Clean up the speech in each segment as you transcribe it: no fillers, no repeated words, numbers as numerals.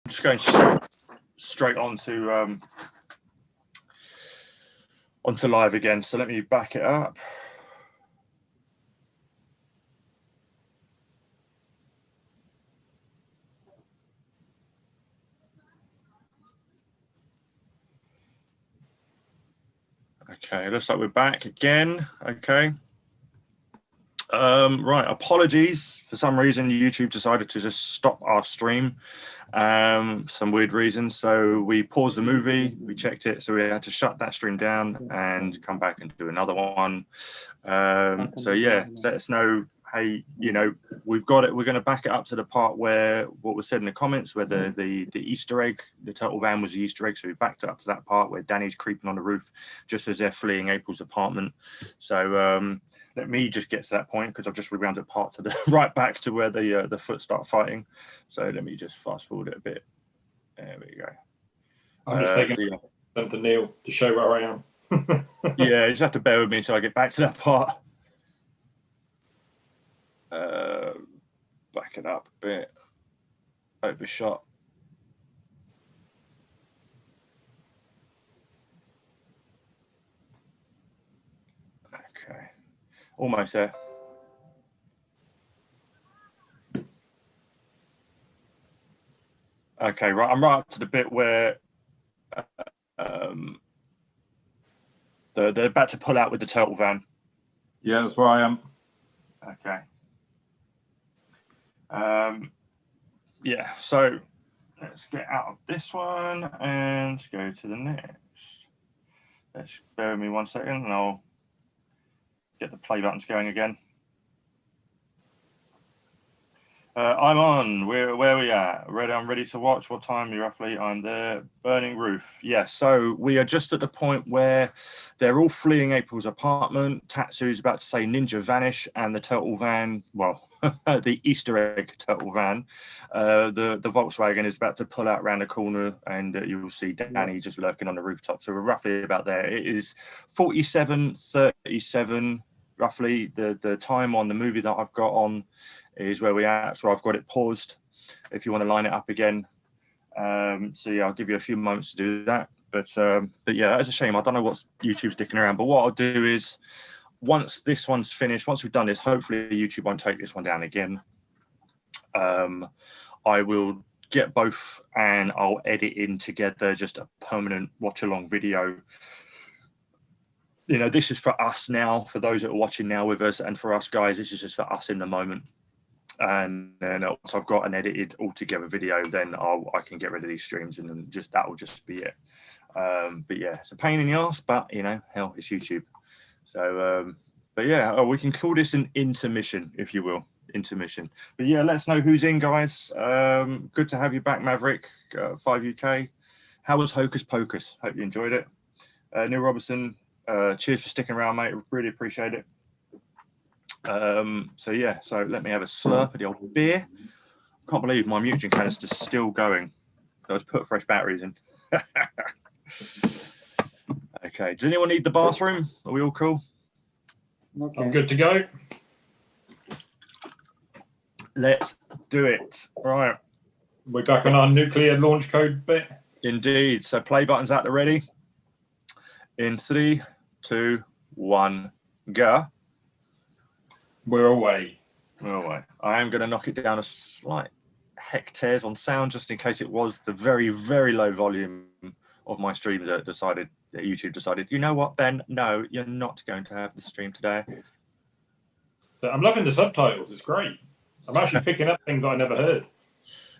just going straight onto live again. So let me back it up. Okay, looks like we're back again. Okay. Right, apologies. For some reason, YouTube decided to just stop our stream. Some weird reasons. So we paused the movie, we checked it, so we had to shut that stream down and come back and do another one. So yeah, let us know. Hey, you know, we've got it. We're going to back it up to the part where what was said in the comments, where the Easter egg, the turtle van was the Easter egg. So we backed it up to that part where Danny's creeping on the roof just as they're fleeing April's apartment. So let me just get to that point because I've just rewound the part to the right back to where the foot start fighting. So let me just fast forward it a bit. There we go. I'm just taking to Neil to show where I am. Yeah, you just have to bear with me until I get back to that part. Back it up a bit. Overshot. Okay, almost there. Okay, right. I'm right up to the bit where they're about to pull out with the turtle van. Yeah, that's where I am. Okay. Yeah, so let's get out of this one and go to the next. Let's bear with me 1 second and I'll get the play buttons going again. I'm on. Where are we at? Ready? I'm ready to watch. What time are you roughly? I'm there. Burning roof. Yeah. So we are just at the point where they're all fleeing April's apartment. Tatsu's about to say ninja vanish, and the turtle van. Well, the Easter egg turtle van. The Volkswagen is about to pull out around the corner, and you will see Danny just lurking on the rooftop. So we're roughly about there. It is 47:37. Roughly the time on the movie that I've got on is where we are. So I've got it paused if you want to line it up again. So yeah, I'll give you a few moments to do that. But yeah, that's a shame. I don't know what's YouTube's dicking around. But what I'll do is once this one's finished, once we've done this, hopefully YouTube won't take this one down again. I will get both and I'll edit in together just a permanent watch along video. You know, this is for us now, for those that are watching now with us, and for us guys, this is just for us in the moment. And then once I've got an edited altogether video, then I can get rid of these streams, and then just that will just be it. But yeah, it's a pain in the ass, but you know, hell, it's YouTube. So, but yeah, we can call this an intermission, if you will, intermission. But yeah, let us know who's in, guys. Good to have you back, Maverick, 5UK. How was Hocus Pocus? Hope you enjoyed it. Neil Robertson, cheers for sticking around, mate. Really appreciate it. So yeah, so let me have a slurp of the old beer. Can't believe my Mutant canister's still going. I was put fresh batteries in. Okay, does anyone need the bathroom? Are we all cool? Okay. I'm good to go. Let's do it. Right. We're back on our nuclear launch code bit. Indeed. So play buttons at the ready. In 3, 2, 1, go. We're away. We're away. I am going to knock it down a slight hectares on sound, just in case it was the very, very low volume of my stream that YouTube decided, you know what, Ben? No, you're not going to have the stream today. So I'm loving the subtitles. It's great. I'm actually picking up things I never heard.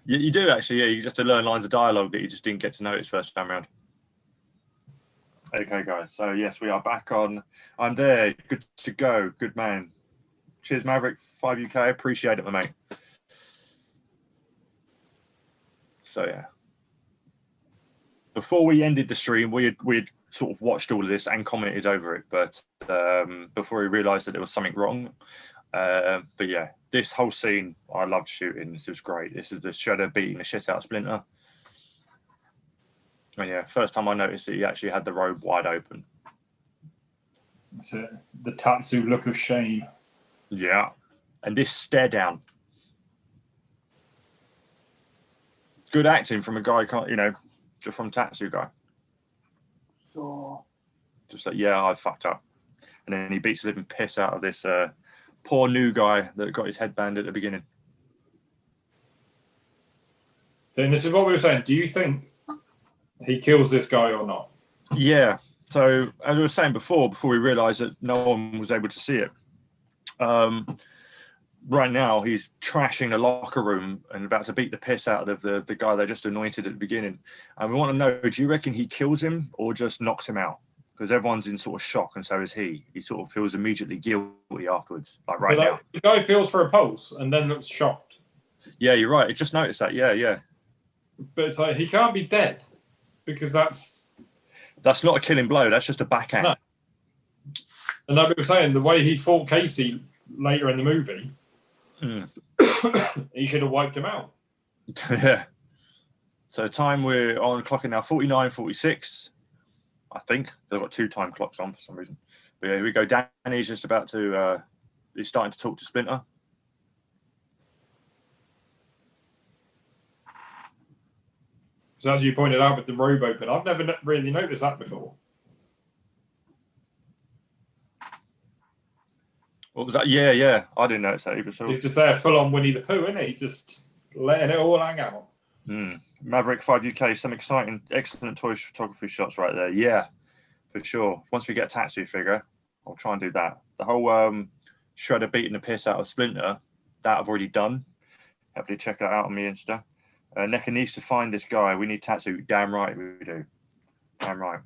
You do actually, yeah. You just have to learn lines of dialogue that you just didn't get to notice first time around. Okay, guys. So yes, we are back on. I'm there. Good to go. Good man. Cheers, Maverick. 5UK. Appreciate it, my mate. So yeah. Before we ended the stream, we'd sort of watched all of this and commented over it, but before we realised that there was something wrong. But yeah, this whole scene, I loved shooting. This was great. This is the Shredder beating the shit out of Splinter. And yeah, first time I noticed that he actually had the robe wide open. That's it. The Tatsu look of shame. Yeah. And this stare down. Good acting from a guy, just from Tattoo Guy. So Just like, yeah, I fucked up. And then he beats the living piss out of this poor new guy that got his headband at the beginning. So this is what we were saying. Do you think he kills this guy or not? Yeah. So as I was saying before we realised that no one was able to see it. Right now, he's trashing the locker room and about to beat the piss out of the guy they just anointed at the beginning. And we want to know, do you reckon he kills him or just knocks him out? Because everyone's in sort of shock, and so is he. He sort of feels immediately guilty afterwards, like right now. The guy feels for a pulse and then looks shocked. Yeah, you're right. I just noticed that. Yeah. But it's like, he can't be dead because that's not a killing blow. That's just a backhand. No. And like we were saying, the way he fought Casey later in the movie, he should have wiped him out. Yeah. So time we're on clocking now 49:46. I think they've got 2 time clocks on for some reason. But yeah, here we go. Danny's just about to. He's starting to talk to Splinter. So as you pointed out with the robe open, I've never really noticed that before. What was that? Yeah. I didn't notice that either. So He's just there full on Winnie the Pooh, isn't he? Just letting it all hang out. Maverick 5 UK, some exciting, excellent toy photography shots right there. Yeah, for sure. Once we get a tattoo figure, I'll try and do that. The whole Shredder beating the piss out of Splinter, that I've already done. Happily check that out on my Insta. Necker needs to find this guy. We need tattoo. Damn right we do. Damn right.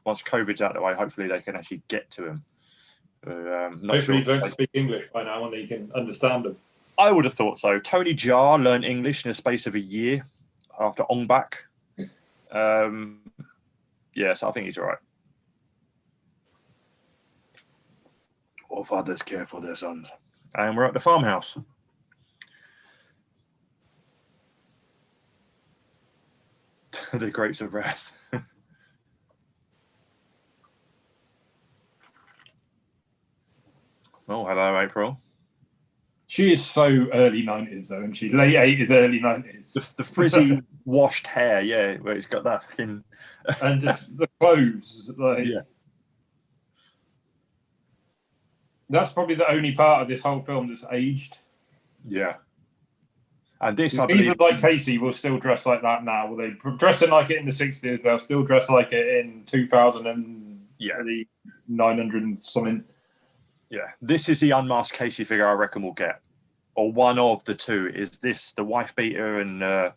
Once COVID's out of the way, hopefully they can actually get to him. Hopefully he's learned to speak English by now and he can understand them. I would have thought so. Tony Jaa learned English in the space of a year after Ong Bak. So I think he's all right. All fathers care for their sons. And we're at the farmhouse. The grapes of wrath. Oh, hello, April. She is so early 90s, though, and she late 80s, early 90s. The frizzy, washed hair, yeah, where it's got that fucking... And just the clothes. Like, yeah. That's probably the only part of this whole film that's aged. Yeah. And this, I believe... Even like Casey will still dress like that now. Well, they dressing like it in the 60s, they'll still dress like it in 2000 and 900 and something. Yeah, this is the unmasked Casey figure I reckon we'll get, or one of the two. Is this the wife beater and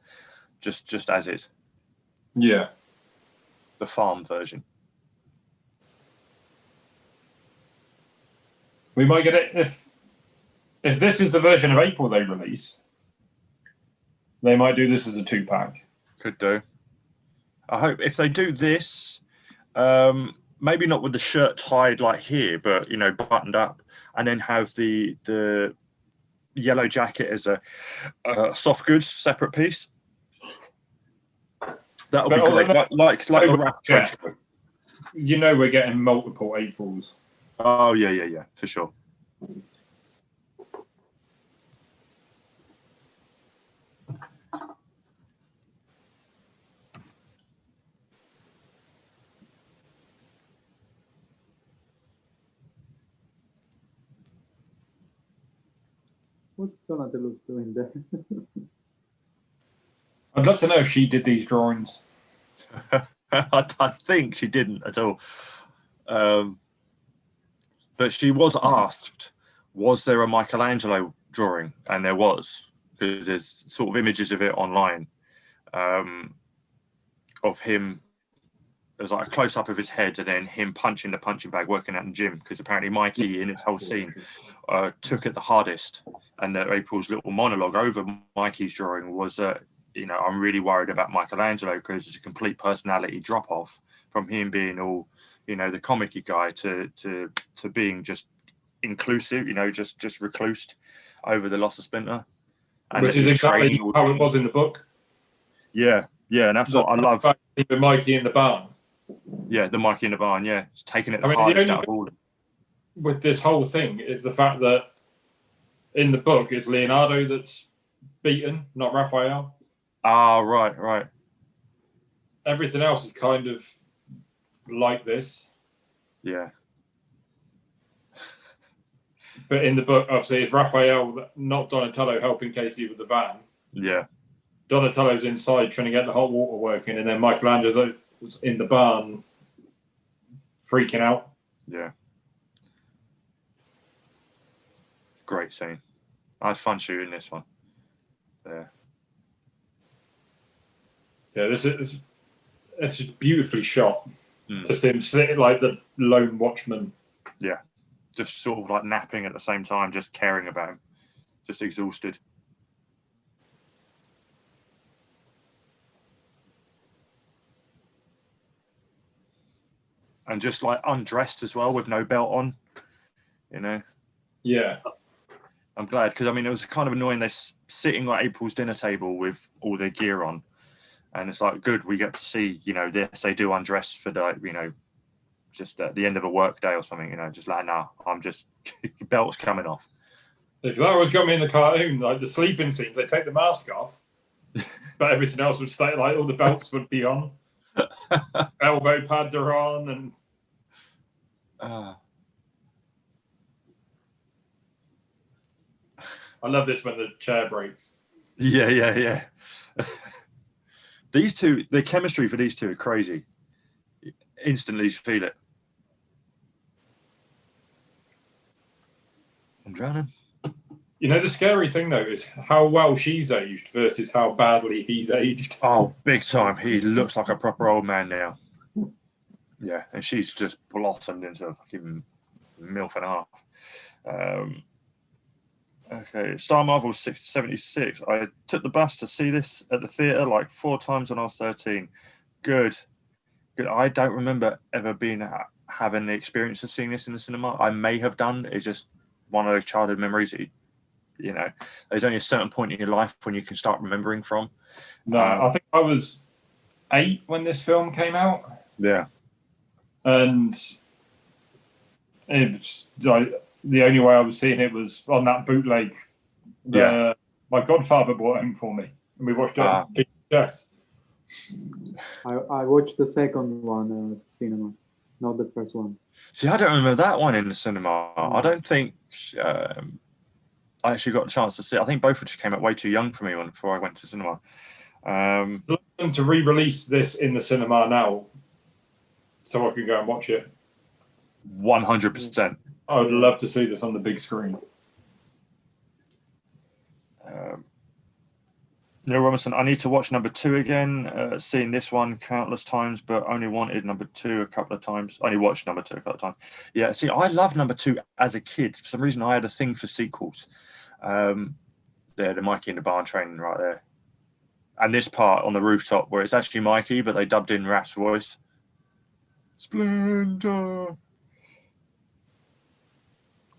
just as is? Yeah, the farm version. We might get it if this is the version of April they release. They might do this as a 2-pack. Could do. I hope if they do this. Maybe not with the shirt tied like here, but buttoned up, and then have the yellow jacket as a soft goods separate piece. That'll be great. Like the wrap trench coat. We're getting multiple Aprils. Oh yeah, for sure. what's Donatello doing there? I'd love to know if she did these drawings. I think she didn't at all. But she was asked, was there a Michelangelo drawing? And there was, because there's sort of images of it online of him. There's like a close-up of his head and then him punching the punching bag, working out in the gym, because apparently Mikey, in this whole scene, took it the hardest. And April's little monologue over Mikey's drawing was that, I'm really worried about Michelangelo because it's a complete personality drop-off from him being all, the comic-y guy to being just inclusive, just reclused over the loss of Splinter. And which is exactly how it was in the book. Yeah, and that's what I love. The Mikey in the barn. Yeah, the Mikey in the barn, yeah. It's taking it the hardest out of all. With this whole thing is the fact that in the book it's Leonardo that's beaten, not Raphael. Ah, right, right. Everything else is kind of like this. Yeah. But in the book, obviously, it's Raphael, not Donatello, helping Casey with the van. Yeah. Donatello's inside trying to get the hot water working, and then Michelangelo was in the barn freaking out. Yeah. Great scene. I had fun shooting this one. Yeah. Yeah, this is beautifully shot. Mm. Just him sitting like the lone watchman. Yeah. Just sort of like napping at the same time, just caring about him. Just exhausted. And just like undressed as well with no belt on, you know. Yeah. I'm glad, because I mean it was kind of annoying. They're sitting like April's dinner table with all their gear on, and it's like good we get to see, you know, this. They do undress for the, you know, just at the end of a work day or something, you know, just like, nah, I'm just belt's coming off. That always got me in the cartoon, like the sleeping scenes. They take the mask off, but everything else would stay. Like all the belts would be on, elbow pads are on, and I love this when the chair breaks. Yeah. These two, the chemistry for these two are crazy. Instantly feel it. I'm drowning. You know, the scary thing though is how well she's aged versus how badly he's aged. Oh, big time. He looks like a proper old man now. Yeah, and she's just blossomed into a fucking MILF and a half. Okay, Star Marvel 76. I took the bus to see this at the theatre like 4 times when I was 13. Good. I don't remember ever having the experience of seeing this in the cinema. I may have done. It's just one of those childhood memories that you know, there's only a certain point in your life when you can start remembering from. No, I think I was 8 when this film came out. Yeah. And it was like the only way I was seeing it was on that bootleg. My godfather bought home for me, and we watched it on VHS. I watched the second one cinema, not the first one. See, I don't remember that one in the cinema. I don't think I actually got a chance to see it. I think both of them came out way too young for me before I went to cinema. Looking to re-release this in the cinema now, so I can go and watch it. 100%. I would love to see this on the big screen. Neil Robinson, I need to watch number 2 again. Seen this one countless times, but only wanted number 2 a couple of times. Only watched number 2 a couple of times. Yeah, see, I loved number 2 as a kid. For some reason, I had a thing for sequels. The Mikey in the barn training right there. And this part on the rooftop where it's actually Mikey, but they dubbed in Raph's voice. Splendor.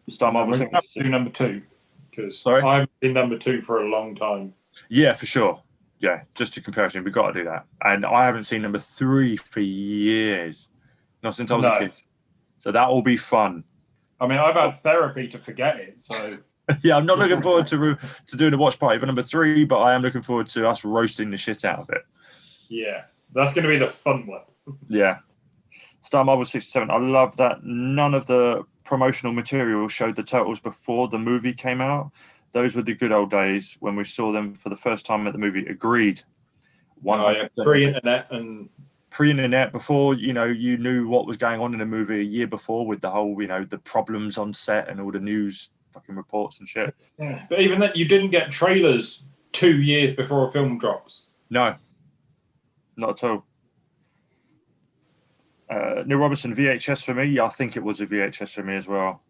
Star Marvel 76. Do number 2, because I've been number 2 for a long time. Yeah, for sure. Yeah, just a comparison. We've got to do that. And I haven't seen number 3 for years. Not since I was a kid. So that will be fun. I mean, I've had therapy to forget it, so... Yeah, I'm not looking forward to doing a watch party for number 3, but I am looking forward to us roasting the shit out of it. Yeah, that's going to be the fun one. Yeah. Star Marvel 67. I love that none of the promotional material showed the Turtles before the movie came out. Those were the good old days when we saw them for the first time at the movie. Agreed. Pre-internet, before you knew what was going on in the movie a year before with the whole, the problems on set and all the news fucking reports and shit. Yeah, but even that, you didn't get trailers 2 years before a film drops. No, not at all. Neil Robinson, VHS for me. I think it was a VHS for me as well.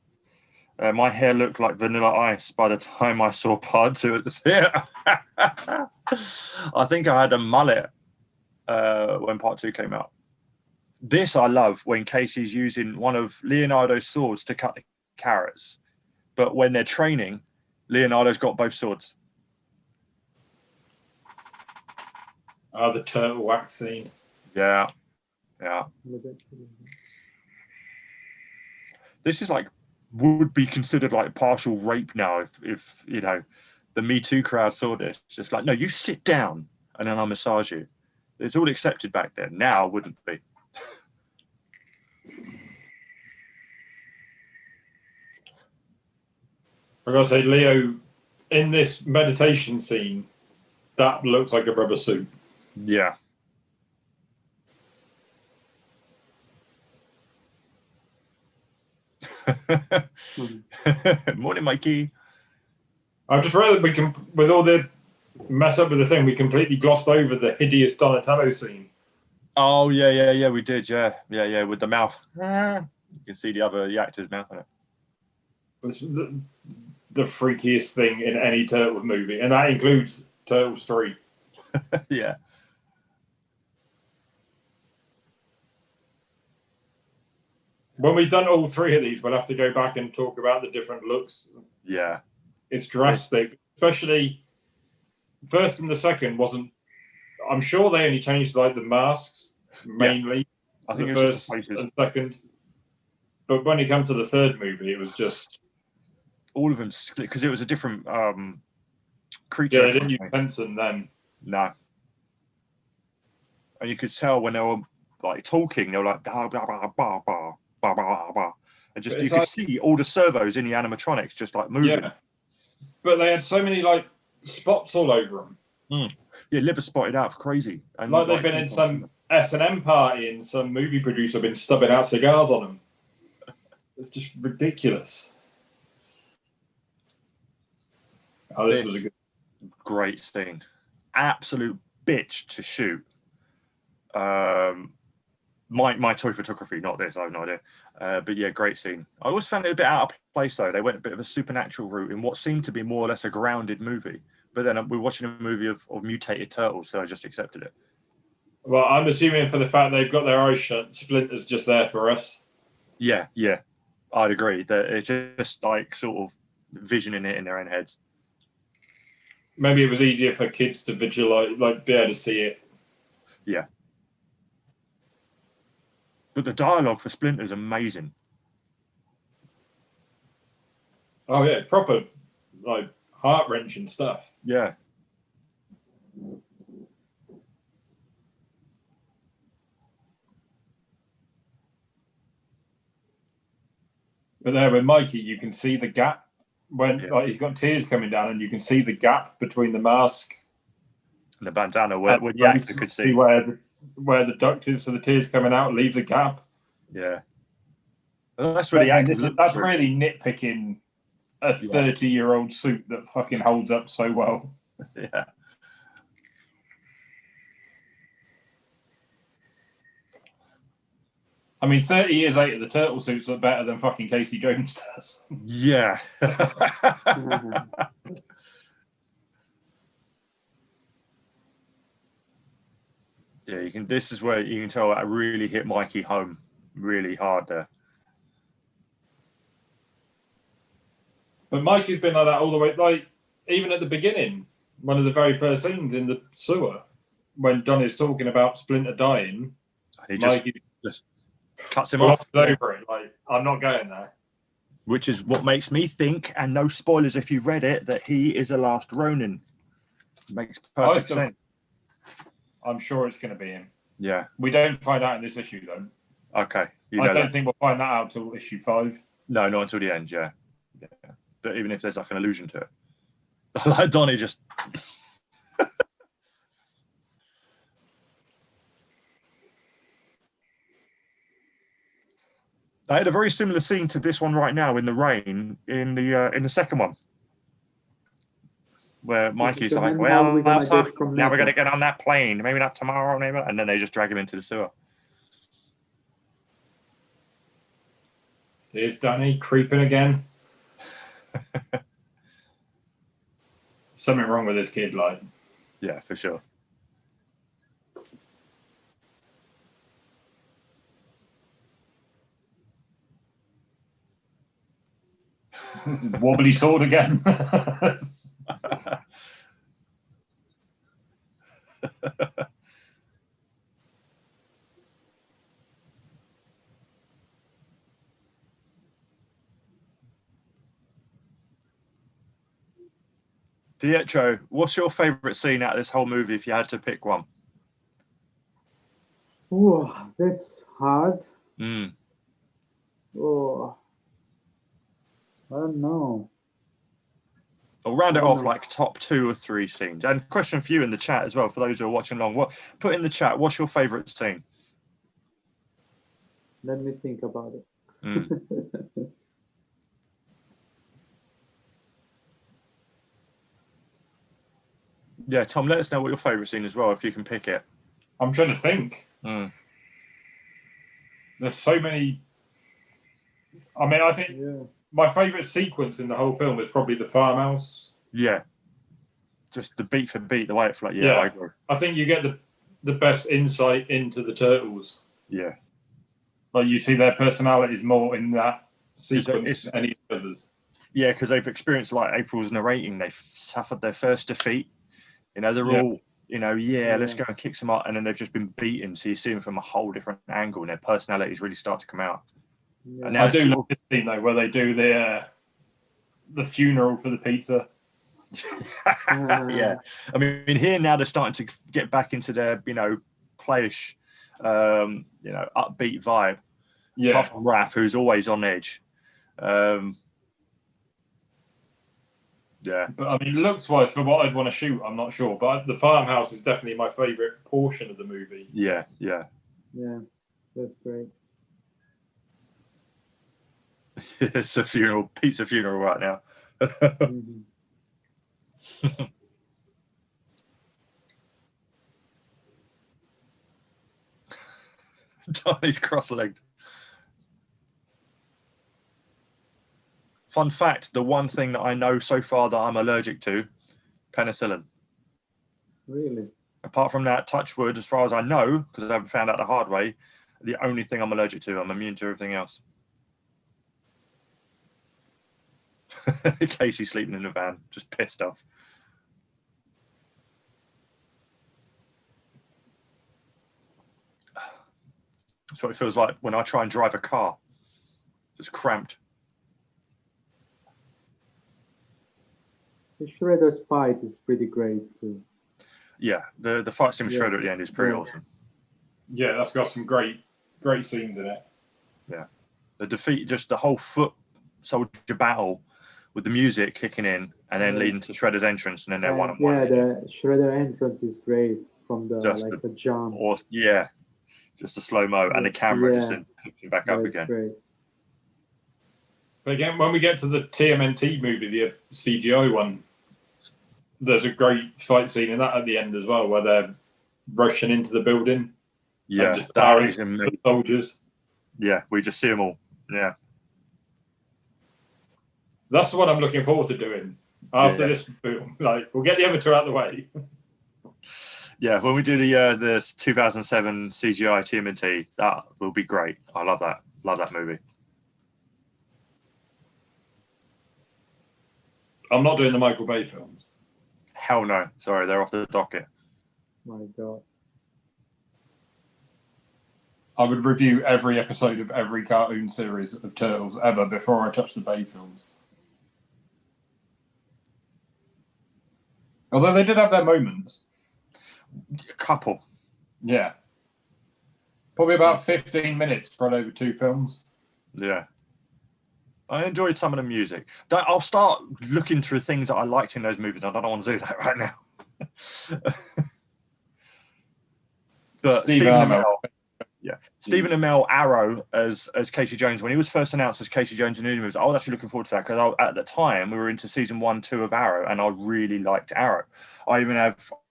My hair looked like Vanilla Ice by the time I saw part 2 at the theatre. I think I had a mullet when part 2 came out. This I love when Casey's using one of Leonardo's swords to cut the carrots. But when they're training, Leonardo's got both swords. Oh, the turtle wax scene. Yeah. This is like would be considered like partial rape now if the Me Too crowd saw this. It's just like, no, you sit down and then I massage you. It's all accepted back then. Now, wouldn't be. I gotta say, Leo, in this meditation scene, that looks like a rubber suit. Yeah. Morning, Mikey. I've just read that we can, with all the mess up with the thing, we completely glossed over the hideous Donatello scene. Oh yeah, we did, yeah, with the mouth. You can see the actor's mouth in it. It's the freakiest thing in any Turtles movie, and that includes Turtles 3. Yeah. When we've done all 3 of these, we'll have to go back and talk about the different looks. Yeah. It's drastic, especially first and the second wasn't. I'm sure they only changed like the masks mainly. I think the it was first just places. and second. But when it came to the third movie, it was just all of them, because it was a different creature. Yeah, they didn't use Benson then. No. And you could tell when they were like talking, they were like bah, bah, bah, bah, bah, bah, bah, bah. And just you could see all the servos in the animatronics just like moving. Yeah. But they had so many like spots all over them. Yeah, liver spotted out for crazy. And like they've been in some S&M party and some movie producer been stubbing out cigars on them. It's just ridiculous. Oh, this was a great scene. Absolute bitch to shoot. My toy photography, not this, I have no idea. But yeah, great scene. I always found it a bit out of place though. They went a bit of a supernatural route in what seemed to be more or less a grounded movie. But then we're watching a movie of mutated turtles, so I just accepted it. Well, I'm assuming for the fact they've got their eyes shut, Splinter's just there for us. Yeah, I'd agree that it's just like sort of visioning it in their own heads. Maybe it was easier for kids to visualize, like be able to see it. Yeah. But the dialogue for Splinter is amazing. Oh yeah, proper like heart-wrenching stuff. Yeah. But there with Mikey, you can see the gap when like he's got tears coming down, and you can see the gap between the mask and the bandana where the actor could see where the duct is for the tears coming out, leaves a gap. Yeah. Well, that's really that's really nitpicking a 30-year-old suit that fucking holds up so well. Yeah. I mean, 30 years later, the turtle suits look better than fucking Casey Jones does. Yeah. Yeah, you can. This is where you can tell I really hit Mikey home really hard there. But Mikey's been like that all the way. Like even at the beginning, one of the very first scenes in the sewer, when Don is talking about Splinter dying, he just cuts him off. Over it. Like I'm not going there. Which is what makes me think, and no spoilers if you read it, that he is a last Ronin. Makes perfect sense. I'm sure it's going to be him. Yeah. We don't find out in this issue, though. Okay. I don't think we'll find that out till issue 5. No, not until the end, yeah. But even if there's like an allusion to it. Like Donnie just... I had a very similar scene to this one right now in the rain in the second one. Where Mikey's like, well, now we're going to get on that plane. Maybe not tomorrow, maybe. And then they just drag him into the sewer. Here's Danny creeping again. Something wrong with this kid, like. Yeah, for sure. This is wobbly sword again. Pietro, what's your favourite scene out of this whole movie if you had to pick one? Oh, that's hard. Mm. Oh, I don't know. I'll round I it don't off know. like top 2 or 3 scenes. And question for you in the chat as well, for those who are watching along. Put in the chat, what's your favourite scene? Let me think about it. Mm. Yeah, Tom, let us know what your favourite scene as well, if you can pick it. I'm trying to think. Mm. There's so many. I mean, I think my favourite sequence in the whole film is probably the farmhouse. Yeah. Just the beat for beat, the way it flows. Yeah, Yeah. I agree. I think you get the best insight into the turtles. Yeah. Like you see their personalities more in that sequence than any others. Yeah, because they've experienced, like April's narrating, they've suffered their first defeat. You know, they're all, you know, let's go and kick some up, and then they've just been beaten. So you see them from a whole different angle, and their personalities really start to come out. Yeah. And now I do love this scene though, where they do the funeral for the pizza. Yeah, I mean, here now they're starting to get back into their, you know, playish, you know, upbeat vibe. Yeah. Apart from Raph, who's always on edge. Yeah. But I mean, looks wise, for what I'd want to shoot, I'm not sure. But the farmhouse is definitely my favourite portion of the movie. Yeah, yeah. Yeah, that's great. It's a funeral, pizza funeral right now. Mm-hmm. Donnie's cross-legged. Fun fact, the one thing that I know so far that I'm allergic to, penicillin. Really? Apart from that, touch wood, as far as I know, because I haven't found out the hard way, the only thing I'm allergic to, I'm immune to everything else. Casey sleeping in the van, just pissed off. That's what it feels like when I try and drive a car. Just cramped. The Shredder's fight is pretty great too. Yeah, the fight scene with Shredder at the end is pretty awesome. Yeah, that's got some great scenes in it. Yeah, the defeat, just the whole foot soldier battle with the music kicking in and then leading to Shredder's entrance, and then they're one on one. Yeah, the Shredder entrance is great from the just the jump. Or, yeah, just the slow mo and the camera just then picking back up again. Great. But again, when we get to the TMNT movie, the CGI one, there's a great fight scene in that at the end as well, where they're rushing into the building. Yeah, just that is amazing. Soldiers. Yeah, we just see them all. Yeah. That's what I'm looking forward to doing after this film. Like, we'll get the other two out of the way. Yeah, when we do the 2007 CGI TMNT, that will be great. I love that. Love that movie. I'm not doing the Michael Bay films. Hell no. Sorry, they're off the docket. My God. I would review every episode of every cartoon series of Turtles ever before I touch the Bay films. Although they did have their moments. A couple. Yeah. Probably about 15 minutes spread over 2 films. Yeah. I enjoyed some of the music. I'll start looking through things that I liked in those movies. I don't want to do that right now. But Stephen Amell Arrow as Casey Jones, when he was first announced as Casey Jones in the movies, I was actually looking forward to that, because at the time we were into season 1, 2 of Arrow, and I really liked Arrow.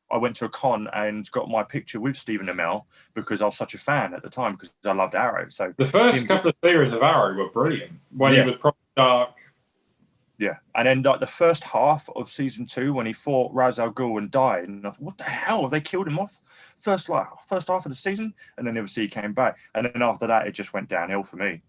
I went to a con and got my picture with Stephen Amell because I was such a fan at the time, because I loved Arrow. So the first couple of series of Arrow were brilliant. When he was probably dark. Yeah, and then like the first half of season 2, when he fought Ra's al Ghul and died, and I thought, what the hell, have they killed him off? First half of the season, and then obviously he came back, and then after that it just went downhill for me.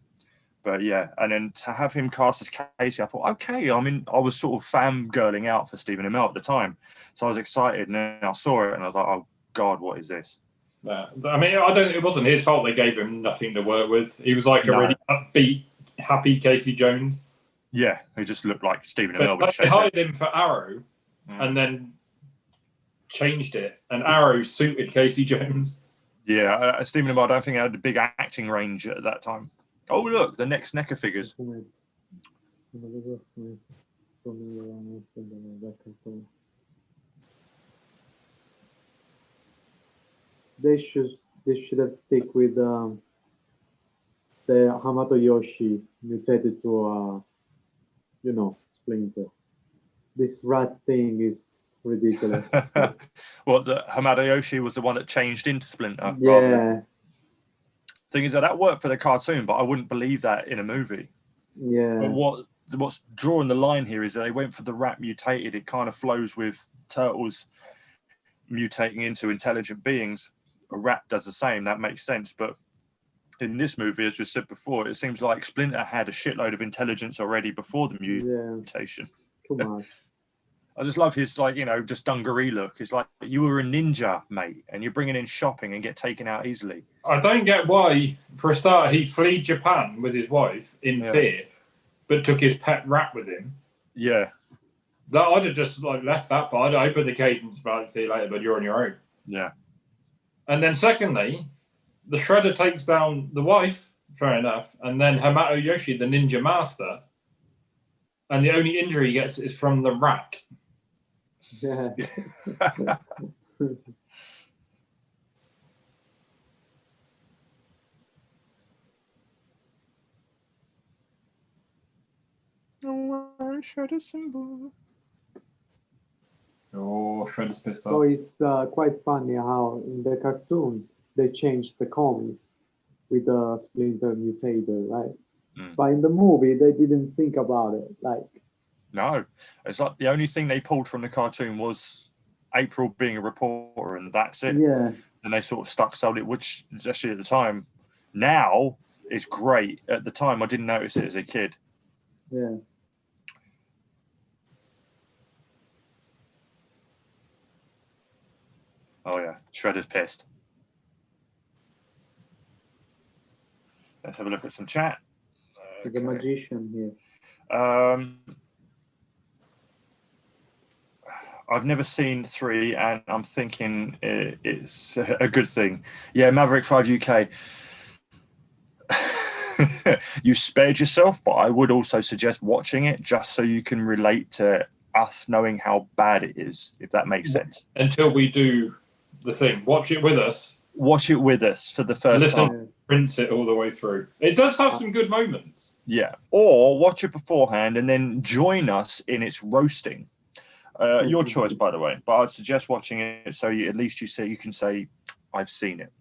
But yeah, and then to have him cast as Casey, I thought, okay. I mean, I was sort of fangirling out for Stephen Amell at the time, so I was excited, and then I saw it, and I was like, oh God, what is this? I mean, it wasn't his fault they gave him nothing to work with. He was like a really upbeat, happy Casey Jones. Yeah, he just looked like Stephen Amell. They hired him for Arrow and then changed it. And Arrow suited Casey Jones. Yeah, Stephen Amell, I don't think I had a big acting range at that time. Oh, look, the next NECA figures. They should have stick with the Hamato Yoshi mutated to Splinter. This rat thing is ridiculous. What, the Hamada Yoshi was the one that changed into Splinter? Yeah. Thing is that worked for the cartoon, but I wouldn't believe that in a movie. Yeah. But what's drawing the line here is that they went for the rat mutated. It kind of flows with turtles mutating into intelligent beings. A rat does the same. That makes sense. But in this movie, as we said before, it seems like Splinter had a shitload of intelligence already before the mutation. Too much. I just love his, just dungaree look. It's like, you were a ninja, mate, and you're bringing in shopping and get taken out easily. I don't get why, for a start, he fled Japan with his wife in fear, but took his pet rat with him. Yeah. That I'd have just left that part. I'd open the cage and about see you later, but you're on your own. Yeah. And then secondly, the Shredder takes down the wife, fair enough, and then Hamato Yoshi, the ninja master, and the only injury he gets is from the rat. Yeah. Shredder symbol. Oh, Shredder's pissed off. So it's quite funny how in the cartoon they changed the comic with the Splinter mutator, right? But in the movie they didn't think about it. No, it's like the only thing they pulled from the cartoon was April being a reporter, and that's it. Yeah. And they sort of sold it, which especially at the time, now is great. At the time, I didn't notice it as a kid. Yeah. Oh yeah, Shredder's pissed. Let's have a look at some chat. There's a magician here. I've never seen 3, and I'm thinking it's a good thing. Yeah, Maverick 5 UK. You spared yourself, but I would also suggest watching it just so you can relate to us knowing how bad it is, if that makes sense. Until we do the thing. Watch it with us. Watch it with us for the first time. Rinse it all the way through. It does have some good moments. Yeah. Or watch it beforehand and then join us in its roasting. Your choice, by the way. But I'd suggest watching it so at least you can say, I've seen it.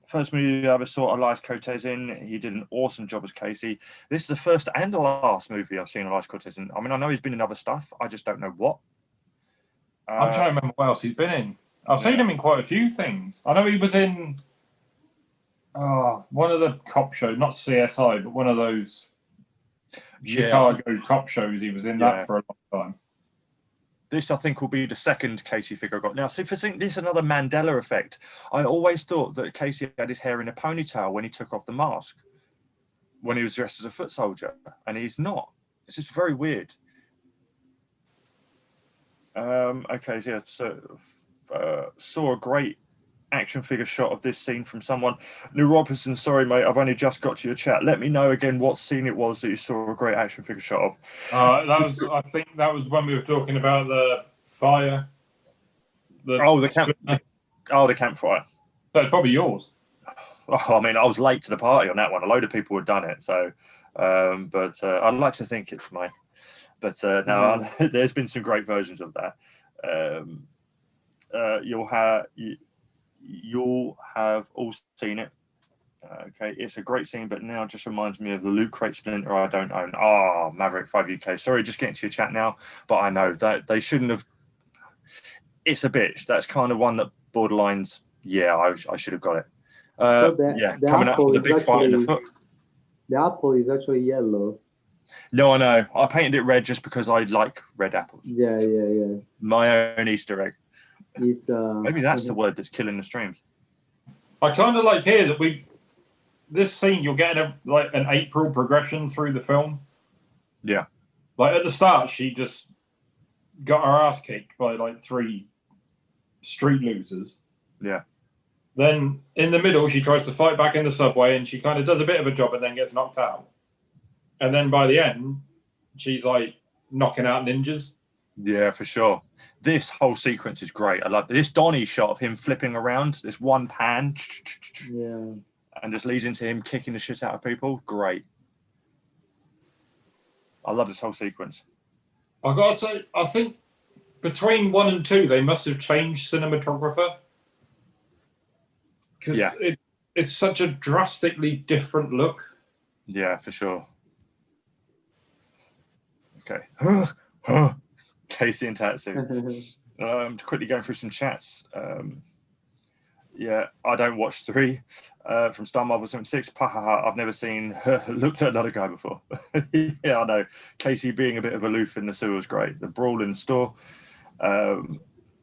First movie I ever saw Elias Cortez in. He did an awesome job as Casey. This is the first and the last movie I've seen Elias Cortez in. I mean, I know he's been in other stuff. I just don't know what. I'm trying to remember what else he's been in. I've seen him in quite a few things. I know he was in one of the cop shows, not CSI, but one of those Chicago cop shows. He was in that for a long time. This, I think, will be the second Casey figure I got. Now, see, if I think this is another Mandela effect. I always thought that Casey had his hair in a ponytail when he took off the mask, when he was dressed as a foot soldier, and he's not. It's just very weird. Okay, yeah, so saw a great action figure shot of this scene from someone. Lou Robertson, sorry, mate, I've only just got to your chat. Let me know again what scene it was that you saw a great action figure shot of. I think that was when we were talking about the fire. The campfire. That's probably yours. Oh, I mean, I was late to the party on that one. A load of people had done it, so but I'd like to think it's mine. But no, there's been some great versions of that. You'll have all seen it. Okay, it's a great scene, but now it just reminds me of the Loot Crate Splinter I don't own. Maverick 5 UK. Sorry, just getting to your chat now, but I know that they shouldn't have. It's a bitch. That's kind of one that borderlines. Yeah, I should have got it. Coming up with a big fight in the foot. The apple is actually yellow. No, I know. I painted it red just because I like red apples. Yeah. It's my own Easter egg. Maybe that's the word that's killing the streams. I kind of like here that this scene you're getting an April progression through the film. Yeah. Like at the start, she just got her ass kicked by like 3 street losers. Yeah. Then in the middle, she tries to fight back in the subway, and she kind of does a bit of a job and then gets knocked out. And then by the end, she's like knocking out ninjas. Yeah, for sure. This whole sequence is great. I love this Donnie shot of him flipping around, this one pan, Yeah. and just leads into him kicking the shit out of people. Great. I love this whole sequence. I gotta say, I think between 1 and 2, they must have changed cinematographer. Because it's such a drastically different look. Yeah, for sure. Okay. Casey and Tatsu. Quickly going through some chats. Yeah, I don't watch 3 from Star Marvel 76. I've never seen looked at another guy before. Yeah, I know. Casey being a bit of aloof in the sewer was great. The brawl in the store.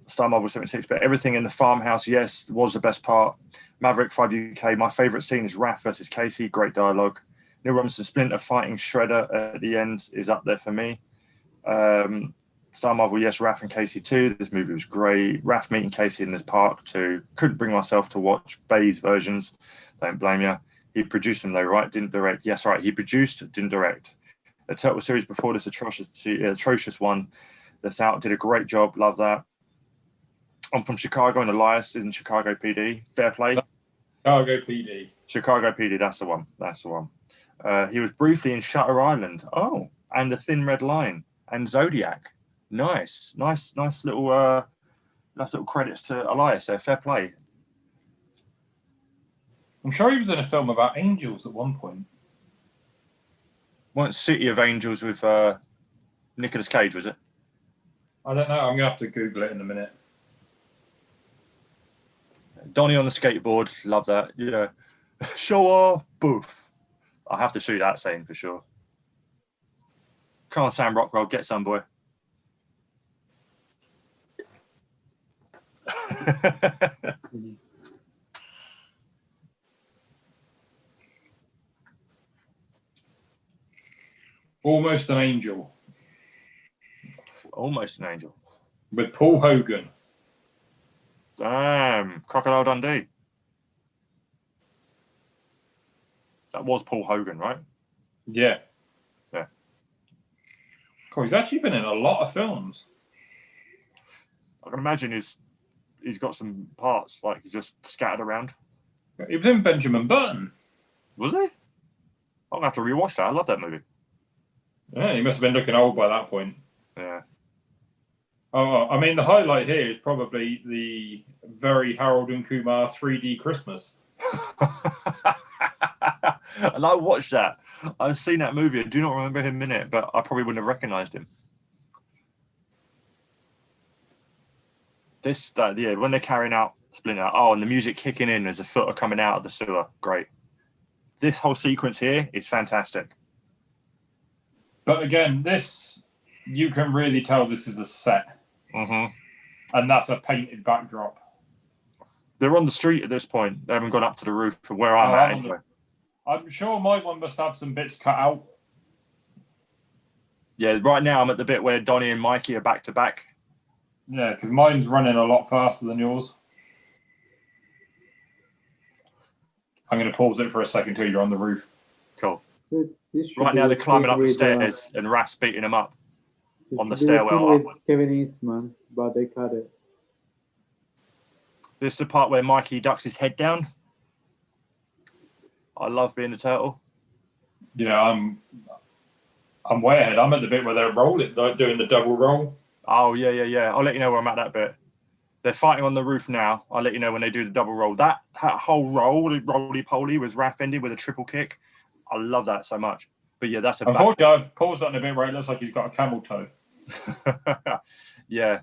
Star Marvel 76, but everything in the farmhouse, yes, was the best part. Maverick 5 UK, my favourite scene is Raph versus Casey. Great dialogue. Neil Robinson Splinter fighting Shredder at the end is up there for me. Star Marvel, yes, Raph and Casey too. This movie was great. Raph meeting Casey in this park too. Couldn't bring myself to watch Bay's versions. Don't blame you. He produced them though, right? Didn't direct. Yes, right. He produced, didn't direct. The Turtle series before this atrocious one that's out did a great job. Love that. I'm from Chicago, and Elias in Chicago PD. Fair play. Chicago PD. Chicago PD, that's the one. That's the one. He was briefly in Shutter Island. Oh, and The Thin Red Line and Zodiac. Nice little credits to Elias there. Fair play. I'm sure he was in a film about angels at one point. Wasn't City of Angels with Nicolas Cage, was it? I don't know. I'm going to have to Google it in a minute. Donnie on the skateboard. Love that. Yeah. Show off. Boof. I'll have to shoot that scene for sure. Come on, Sam Rockwell. Get some, boy. Almost an Angel. Almost an Angel. With Paul Hogan. Damn. Crocodile Dundee. That was Paul Hogan, right? Yeah. Yeah. Cool. He's actually been in a lot of films. I can imagine he's got some parts like he just scattered around. He was in Benjamin Button. Was he? I'm gonna have to rewatch that. I love that movie. Yeah, he must have been looking old by that point. Yeah. Oh, I mean, the highlight here is probably the very Harold and Kumar 3D Christmas. And I watched that. I've seen that movie. I do not remember him in it, but I probably wouldn't have recognized him. When they're carrying out Splinter, and the music kicking in as a foot are coming out of the sewer. Great. This whole sequence here is fantastic. But again, you can really tell this is a set. Mm-hmm. And that's a painted backdrop. They're on the street at this point. They haven't gone up to the roof from where I'm at anyway. I'm sure my one must have some bits cut out. Yeah, right now I'm at the bit where Donnie and Mikey are back to back. Yeah, because mine's running a lot faster than yours. I'm going to pause it for a second till you're on the roof. Cool. Right now they're climbing up the stairs and Raph's beating them up on the stairwell. With Kevin Eastman, but they cut it. This is the part where Mikey ducks his head down. I love being a turtle. Yeah, I'm way ahead. I'm at the bit where they're rolling, like doing the double roll. Oh, yeah. I'll let you know where I'm at that bit. They're fighting on the roof now. I'll let you know when they do the double roll. That whole roll, the roly-poly, was Raph ending with a triple kick. I love that so much. But yeah, that's a... Unfortunately, I've paused that in a bit where it looks like he's got a camel toe. Yeah.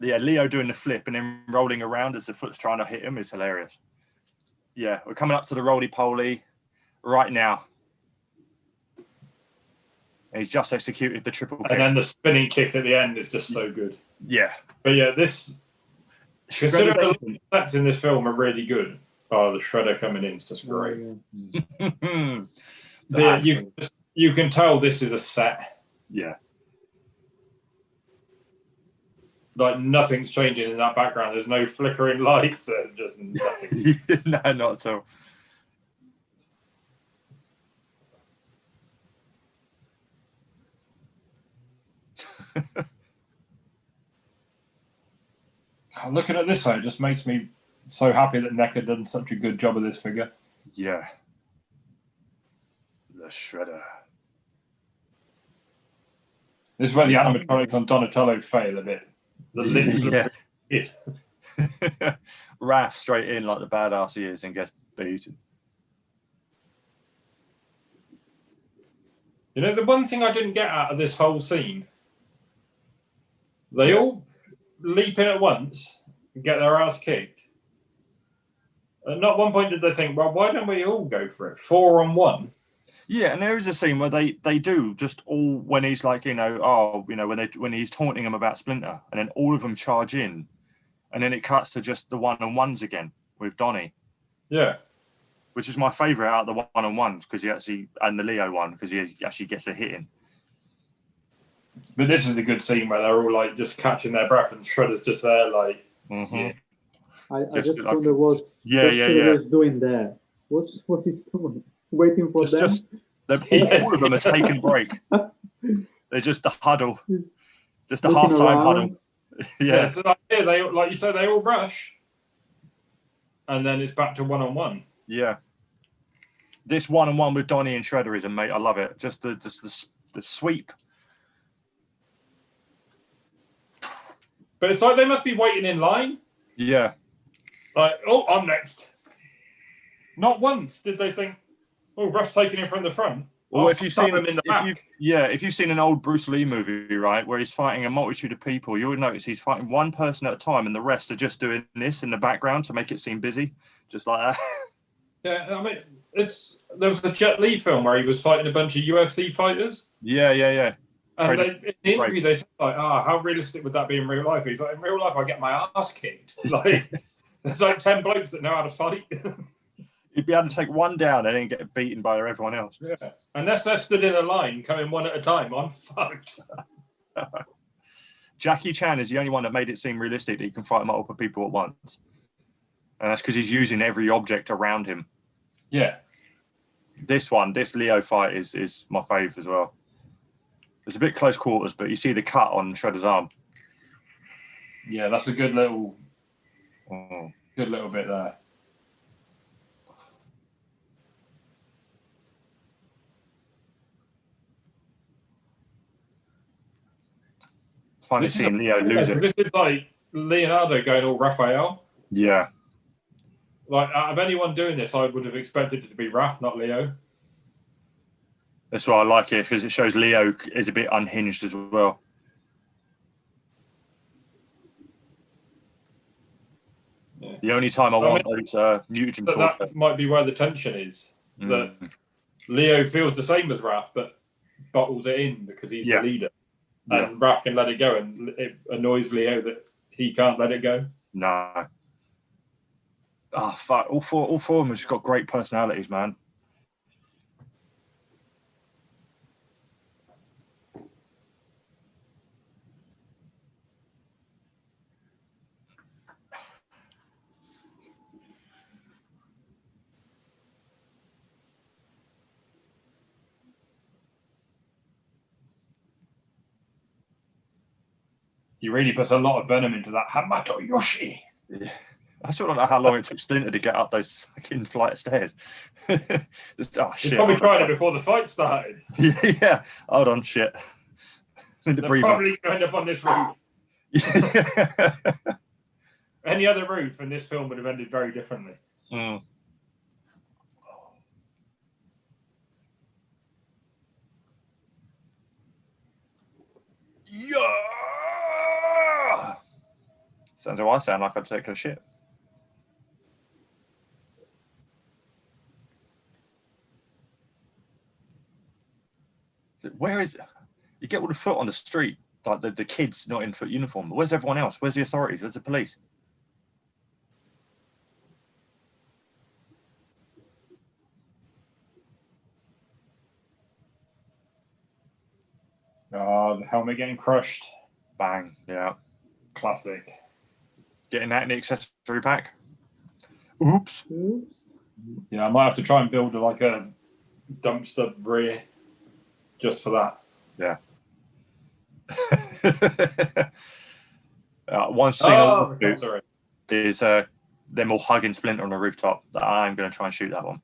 Yeah, Leo doing the flip and then rolling around as the foot's trying to hit him is hilarious. Yeah, we're coming up to the roly-poly right now. And he's just executed the triple kick. And then the spinning kick at the end is just so good. Yeah. But yeah, considering the sets in this film are really good. Oh, the shredder coming in is just great. Yeah. You can tell this is a set. Yeah. Like nothing's changing in that background. There's no flickering lights. There's just nothing. No, not at all. Looking at this though, it just makes me so happy that NECA had done such a good job of this figure. Yeah. The shredder. This is where the animatronics on Donatello fail a bit. The lips look it. Raph straight in like the badass he is and gets beaten. You know, the one thing I didn't get out of this whole scene, they all leap in at once and get their ass kicked. At not one point did they think, well, why don't we all go for it? 4 on 1. Yeah, and there is a scene where they do just all when he's like, when he's taunting him about Splinter, and then all of them charge in, and then it cuts to just the 1-on-1s again with Donnie. Yeah. Which is my favourite out of the 1-on-1s because and the Leo one because he actually gets a hit in. But this is a good scene where they're all like just catching their breath and Shredder's just there like. Mm-hmm. I just wonder what Shredder's doing there. What he's doing? Waiting for them? All of them are taking a break. They're just a huddle. Just a half-time huddle. Yeah. So like you said, they all rush. And then it's back to 1-on-1. Yeah. This 1-on-1 with Donnie and Shredder is amazing. I love it. Just the sweep. But it's like they must be waiting in line. Yeah. Like, oh, I'm next. Not once did they think, oh, Ruff's taking him from the front. Well, if you've seen him in the back. If you've seen an old Bruce Lee movie, right, where he's fighting a multitude of people, you would notice he's fighting one person at a time, and the rest are just doing this in the background to make it seem busy, just like that. Yeah, I mean, there was a Jet Li film where he was fighting a bunch of UFC fighters. Yeah. And in the interview, they said, like, how realistic would that be in real life? He's like, in real life, I get my ass kicked. Like, there's like 10 blokes that know how to fight. He'd be able to take one down and then get beaten by everyone else. Yeah. Unless they're stood in a line coming one at a time, I'm fucked. Jackie Chan is the only one that made it seem realistic that he can fight multiple people at once. And that's because he's using every object around him. Yeah. This Leo fight is my fave as well. It's a bit close quarters, but you see the cut on Shredder's arm. Yeah, that's a good little bit there. Finally seeing Leo lose it. This is like Leonardo going all Raphael. Yeah. Like, out of anyone doing this, I would have expected it to be Raph, not Leo. That's why I like it, because it shows Leo is a bit unhinged as well. Yeah. The only time I want those mutant that might be where the tension is. That Leo feels the same as Raph, but bottles it in because he's the leader. And Raph can let it go, and it annoys Leo that he can't let it go. No. Oh, fuck. All four of them have just got great personalities, man. He really puts a lot of venom into that Hamato Yoshi. Yeah. I still don't know how long it took Splinter to get up those fucking flight of stairs. Just, shit. He probably tried it before the fight started. Yeah. Hold on, shit. They're probably going up on this roof. Any other roof in this film would have ended very differently. Mm. Yeah. Sounds how I sound like I'd take a shit. Where is it? You get all the foot on the street, like the kids not in foot uniform. But where's everyone else? Where's the authorities? Where's the police? The helmet getting crushed. Bang, yeah. Classic. Getting that in the accessory pack. Oops. Yeah, I might have to try and build like a dumpster rear just for that. Yeah. One thing I will do is them all hugging Splinter on the rooftop. I'm going to try and shoot that one.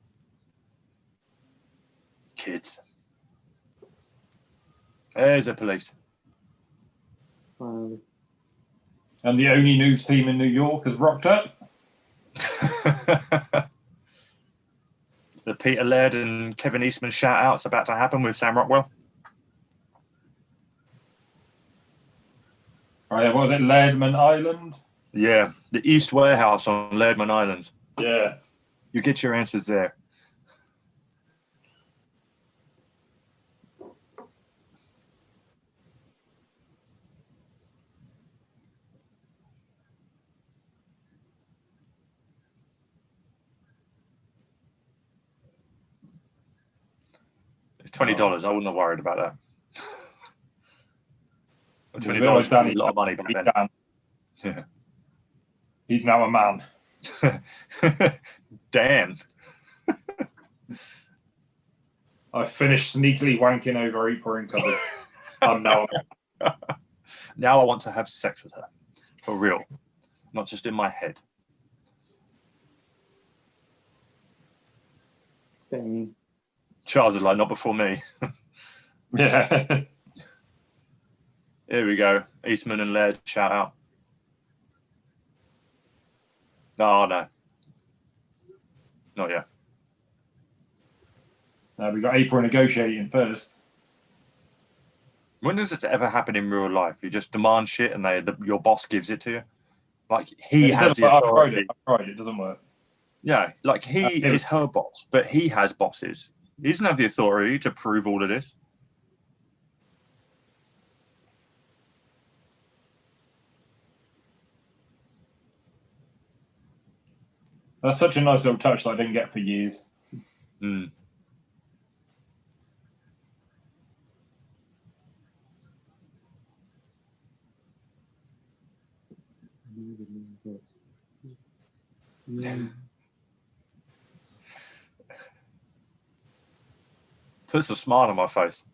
Kids. There's the police. And the only news team in New York has rocked up. The Peter Laird and Kevin Eastman shout-out's about to happen with Sam Rockwell. Oh, yeah, what was it, Lairdman Island? Yeah, the East Warehouse on Lairdman Island. Yeah. You get your answers there. It's $20. I wouldn't have worried about that. $20 was a lot of money back then. Yeah. He's now a man. Dan. I finished sneakily wanking over apron cupboards. I'm now. Now I want to have sex with her. For real. Not just in my head. Dang. Charles is like, not before me. Yeah. Here we go. Eastman and Laird, shout out. Oh, no. Not yet. We got April negotiating first. When does it ever happen in real life? You just demand shit and your boss gives it to you? Like, he has the authority. I've tried it. It doesn't work. Yeah, like he is her boss, but he has bosses. He doesn't have the authority to prove all of this. That's such a nice little touch that I didn't get for years. Mm. Puts a smile on my face.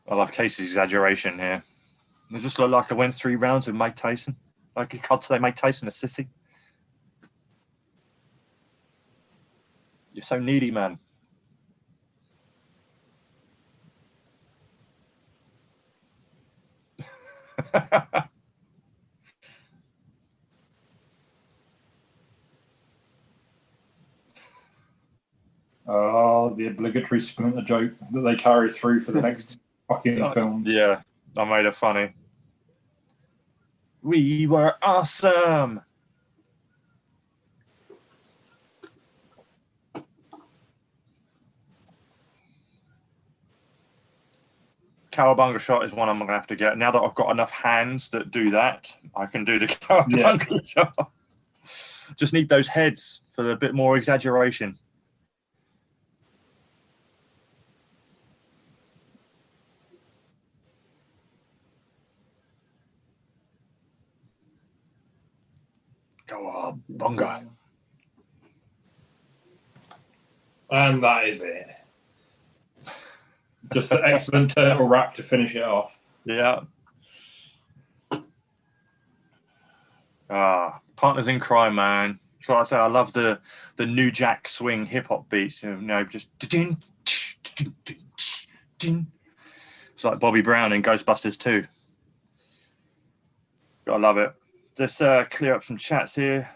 I love Casey's exaggeration here. It just looked like I went 3 rounds with Mike Tyson. Like he can't say Mike Tyson a sissy. You're so needy, man. Oh, the obligatory Splinter joke that they carry through for the next fucking films. Yeah, I made it funny. We were awesome. Cowabunga shot is one I'm going to have to get. Now that I've got enough hands that do that, I can do the cowabunga shot. Just need those heads for a bit more exaggeration. Cowabunga. And that is it. Just an excellent turtle wrap to finish it off. Yeah. Partners in crime, man. So I say I love the New Jack swing hip hop beats. You know, just it's like Bobby Brown in Ghostbusters 2. I love it. Let's clear up some chats here.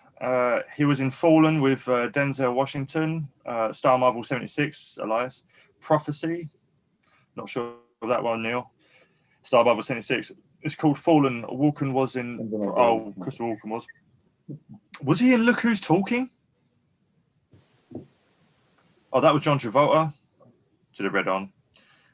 He was in Fallen with Denzel Washington, Star Marvel 76, Elias. Prophecy. Not sure of that one, Neil. Star Marvel 76. It's called Fallen. Walken was in. Oh, Christopher Walken was. Was he in Look Who's Talking? Oh, that was John Travolta. Should have read on.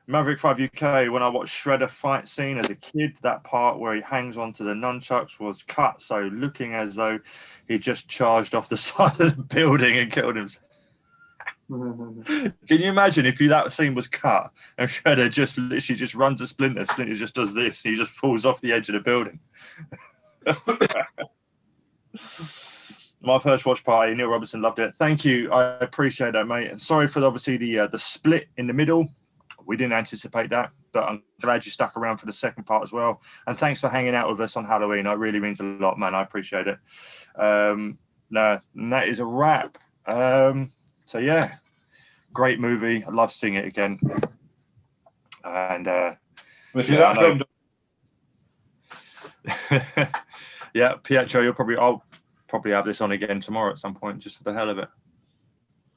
Maverick 5 UK, when I watched Shredder fight scene as a kid, that part where he hangs onto the nunchucks was cut, so looking as though he just charged off the side of the building and killed himself. Can you imagine if that scene was cut and Shredder just literally just runs a Splinter, Splinter just does this, he just falls off the edge of the building. My first watch party, Neil Robinson loved it. Thank you, I appreciate that, mate. And sorry for obviously the split in the middle. We didn't anticipate that, but I'm glad you stuck around for the second part as well. And thanks for hanging out with us on Halloween. It really means a lot, man. I appreciate it. No, that is a wrap. So yeah, great movie. I'd love seeing it again. And yeah, Pietro, I'll probably have this on again tomorrow at some point, just for the hell of it.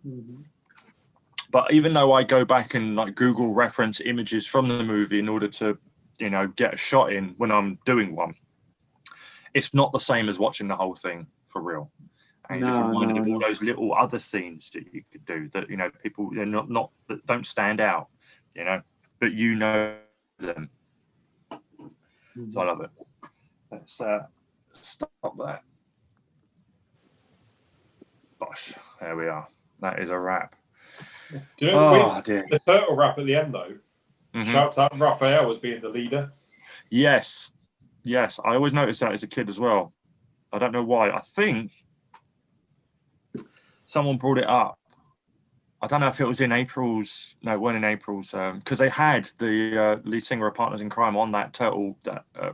Mm-hmm. But even though I go back and like Google reference images from the movie in order to, you know, get a shot in when I'm doing one, it's not the same as watching the whole thing for real. And just reminded of all those little other scenes that you could do that, you know, people not that don't stand out, you know, but you know them. Mm-hmm. So I love it. Let's stop that. Gosh, there we are. That is a wrap. Do you know the turtle rap at the end though? Mm-hmm. Shouts out Raphael as being the leader. Yes. I always noticed that as a kid as well. I don't know why. I think someone brought it up. I don't know if it was in April's. No, it wasn't in April's. Because they had the lead singer of Partners in Crime on that turtle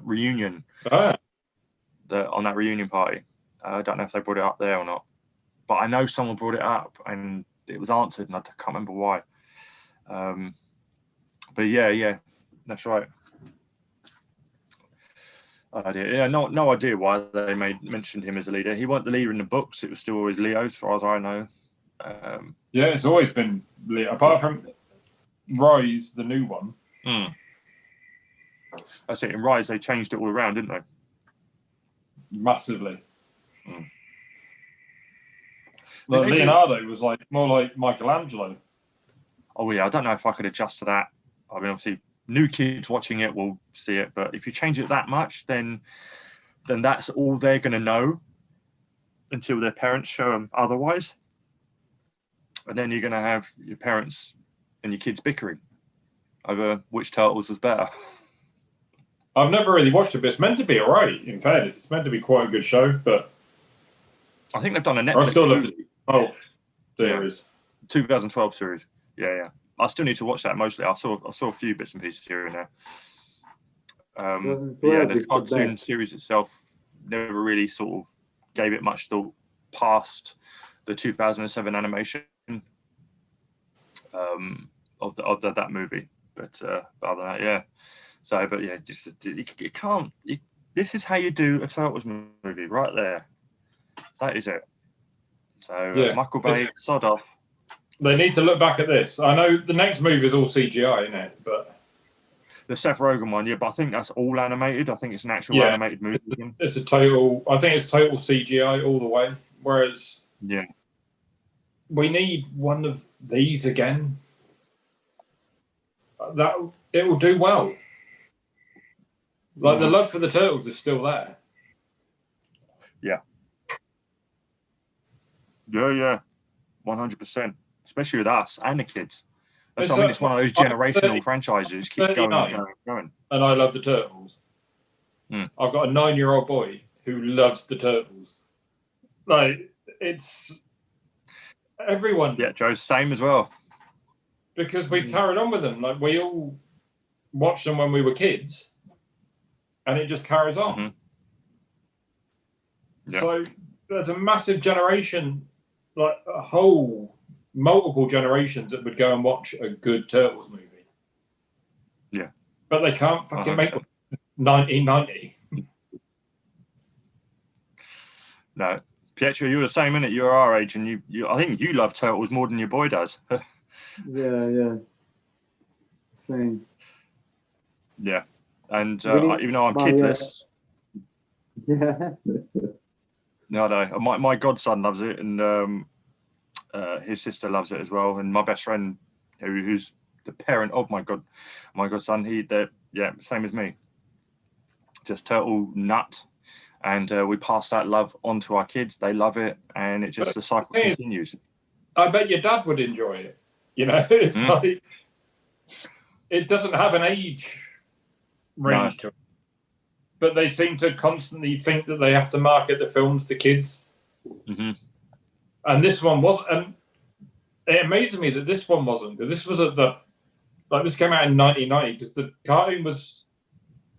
reunion. On that reunion party. I don't know if they brought it up there or not. But I know someone brought it up and it was answered, and I can't remember why. But yeah, that's right. No idea why they mentioned him as a leader. He wasn't the leader in the books. It was still always Leo, as far as I know. Yeah, it's always been Leo. Apart from Rise, the new one. That's it. In Rise, they changed it all around, didn't they? Massively. Like Leonardo was like more like Michelangelo. Oh yeah, I don't know if I could adjust to that. I mean, obviously, new kids watching it will see it, but if you change it that much, then that's all they're going to know until their parents show them otherwise. And then you're going to have your parents and your kids bickering over which Turtles was better. I've never really watched it, but it's meant to be all right. In fairness, it's meant to be quite a good show, but I think they've done a Netflix. I still love the 12 series. 2012 series. Yeah. I still need to watch that mostly. I saw a few bits and pieces here and there. The cartoon series itself never really sort of gave it much thought past the 2007 animation of that movie. But other than that, yeah. So, but yeah, just you can't. This is how you do a Turtles movie, right there. That is it. So yeah, Michael Bay, sod off. They need to look back at this. I know the next movie is all CGI, isn't it? But the Seth Rogen one, yeah, but I think that's all animated. I think it's an actual animated movie. It's a total. I think it's total CGI all the way. Whereas, we need one of these again. That it will do well. Like the love for the Turtles is still there. Yeah, 100%. Especially with us and the kids. That's what I mean. It's one of those generational franchises. Keeps going and going. And I love the Turtles. I've got a 9-year-old boy who loves the Turtles. Like, it's everyone. Yeah, Joe, same as well. Because we've carried on with them. Like, we all watched them when we were kids. And it just carries on. Mm-hmm. Yeah. So there's a massive generation, like a whole multiple generations that would go and watch a good Turtles movie. Yeah. But they can't fucking make 1990. No. Pietro, you're the same, innit? You're our age, and you I think you love Turtles more than your boy does. Yeah. Same. Yeah. And even though I'm kidless. Yeah. No. My godson loves it, and his sister loves it as well. And my best friend, who's the parent of my godson. Same as me. Just total nut. And we pass that love on to our kids. They love it, and the cycle continues. I bet your dad would enjoy it. You know, it's like it doesn't have an age range to it, but they seem to constantly think that they have to market the films to kids. Mm-hmm. And this one wasn't. And it amazes me that this one wasn't. Because this was this came out in 1990. Because the cartoon was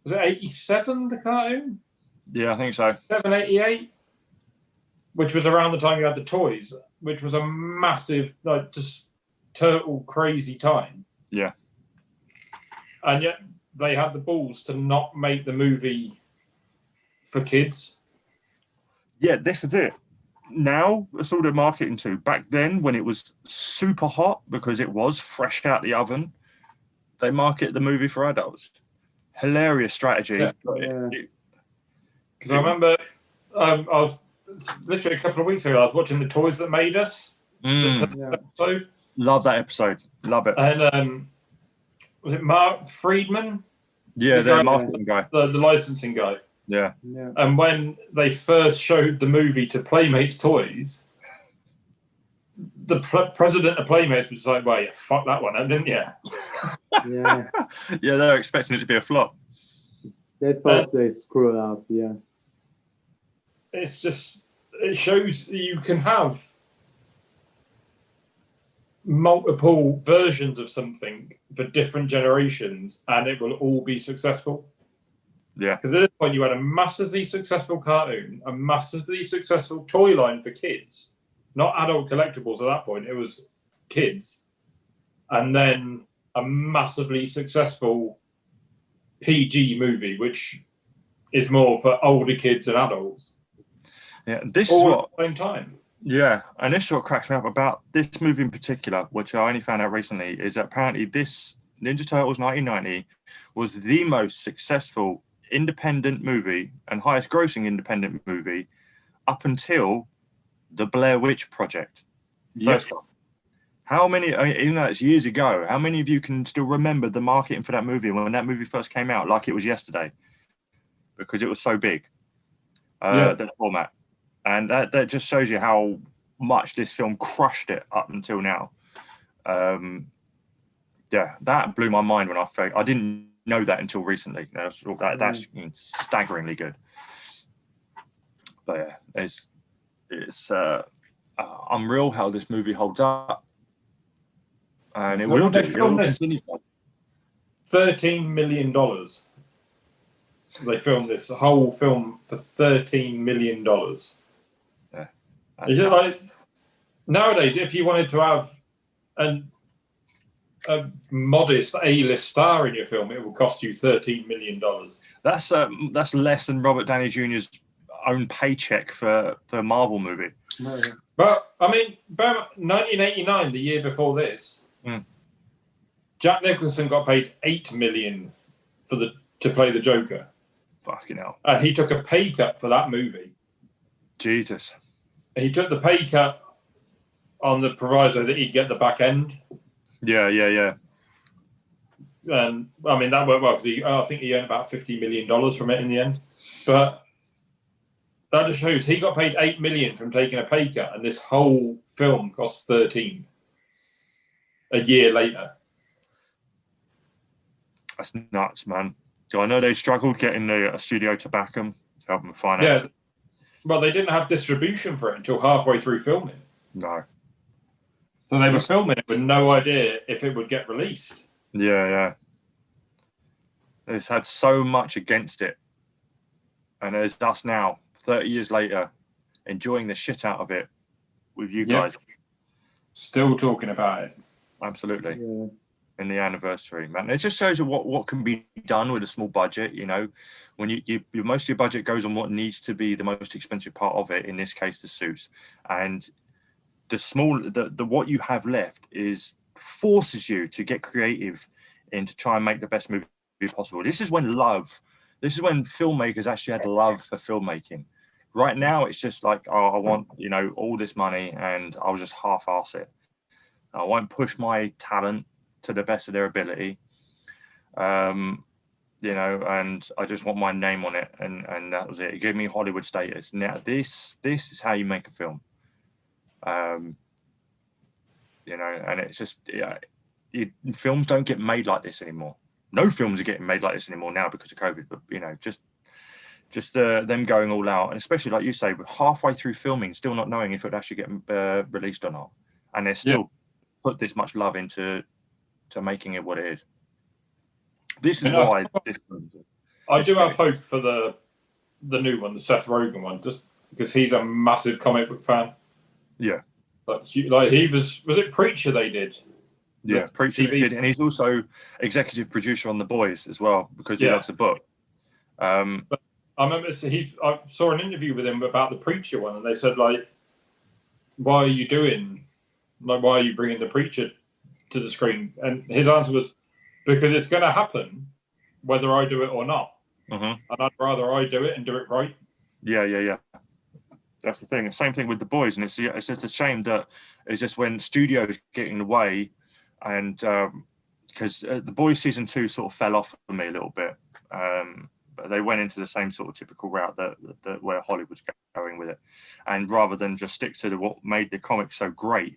it 87? The cartoon. Yeah, I think so. 88, which was around the time you had the toys, which was a massive, like, just total crazy time. Yeah. And yet they had the balls to not make the movie for kids. Yeah, this is it. Now, that's all they're marketing to. Back then, when it was super hot, because it was fresh out the oven, they market the movie for adults. Hilarious strategy. Yeah. Because I remember I was literally a couple of weeks ago, I was watching The Toys That Made Us. Episode. Love that episode. Love it. And was it Mark Friedman? Yeah, the marketing guy. The licensing guy. Yeah. And when they first showed the movie to Playmates Toys, the president of Playmates was like, well, yeah, fuck that one, didn't you? Yeah. Yeah, they're expecting it to be a flop. They thought they screwed up, yeah. It's just, it shows you can have multiple versions of something for different generations and it will all be successful. Yeah. Because at this point you had a massively successful cartoon, a massively successful toy line for kids, not adult collectibles at that point, it was kids. And then a massively successful PG movie, which is more for older kids and adults. Yeah, this all is what at the same time. Yeah, and this is what cracks me up about this movie in particular, which I only found out recently, is that apparently this Ninja Turtles 1990 was the most successful independent movie and highest grossing independent movie up until the Blair Witch Project. First one. How many, even though it's years ago, how many of you can still remember the marketing for that movie when that movie first came out, like it was yesterday? Because it was so big, the format. And that just shows you how much this film crushed it up until now. That blew my mind when I didn't know that until recently. That's staggeringly good. But yeah, it's unreal how this movie holds up. And it will do. $13 million. They filmed this whole film for $13 million. Is it like nowadays, if you wanted to have a modest A-list star in your film, it would cost you $13 million. That's less than Robert Downey Jr.'s own paycheck for a Marvel movie. But I mean, 1989, the year before this, Jack Nicholson got paid $8 million to play the Joker. Fucking hell! And he took a pay cut for that movie. Jesus. He took the pay cut on the proviso that he'd get the back end. Yeah. And I mean that worked well because I think he earned about $50 million from it in the end. But that just shows he got paid $8 million from taking a pay cut, and this whole film cost $13 a year later. That's nuts, man. So I know they struggled getting a studio to back them, to help them finance it. Well, they didn't have distribution for it until halfway through filming. No. So they were filming it with no idea if it would get released. Yeah. It's had so much against it. And there's us now, 30 years later, enjoying the shit out of it with you guys. Still talking about it. Absolutely. Yeah. In the anniversary, man. It just shows you what can be done with a small budget. You know, when you most of your budget goes on what needs to be the most expensive part of it. In this case, the suits, and the what you have left forces you to get creative and to try and make the best movie possible. This is when filmmakers actually had love for filmmaking. Right now, it's just like, I want all this money, and I'll just half-ass it. I won't push my talent to the best of their ability. You know, and I just want my name on it, and that was it. It gave me Hollywood status. Now this is how you make a film. You know, and it's just, yeah, films don't get made like this anymore. No films are getting made like this anymore now because of COVID. But you know, just them going all out, and especially like you say, we're halfway through filming, still not knowing if it would actually get released or not, and they're still put this much love into making it what it is. This is why I do have hope for the new one, the Seth Rogen one, just because he's a massive comic book fan. Yeah, like he was it Preacher they did? Yeah, Preacher did, and he's also executive producer on The Boys as well because he loves the book. But I remember I saw an interview with him about the Preacher one, and they said like, why are you bringing the Preacher to the screen? And his answer was, because it's going to happen whether I do it or not. And I'd rather I do it and do it right. Yeah. That's the thing. Same thing with The Boys, and it's just a shame that it's just when studios get in the way, and because The Boys season 2 sort of fell off for me a little bit. But they went into the same sort of typical route that where Hollywood's going with it, and rather than just stick to what made the comic so great.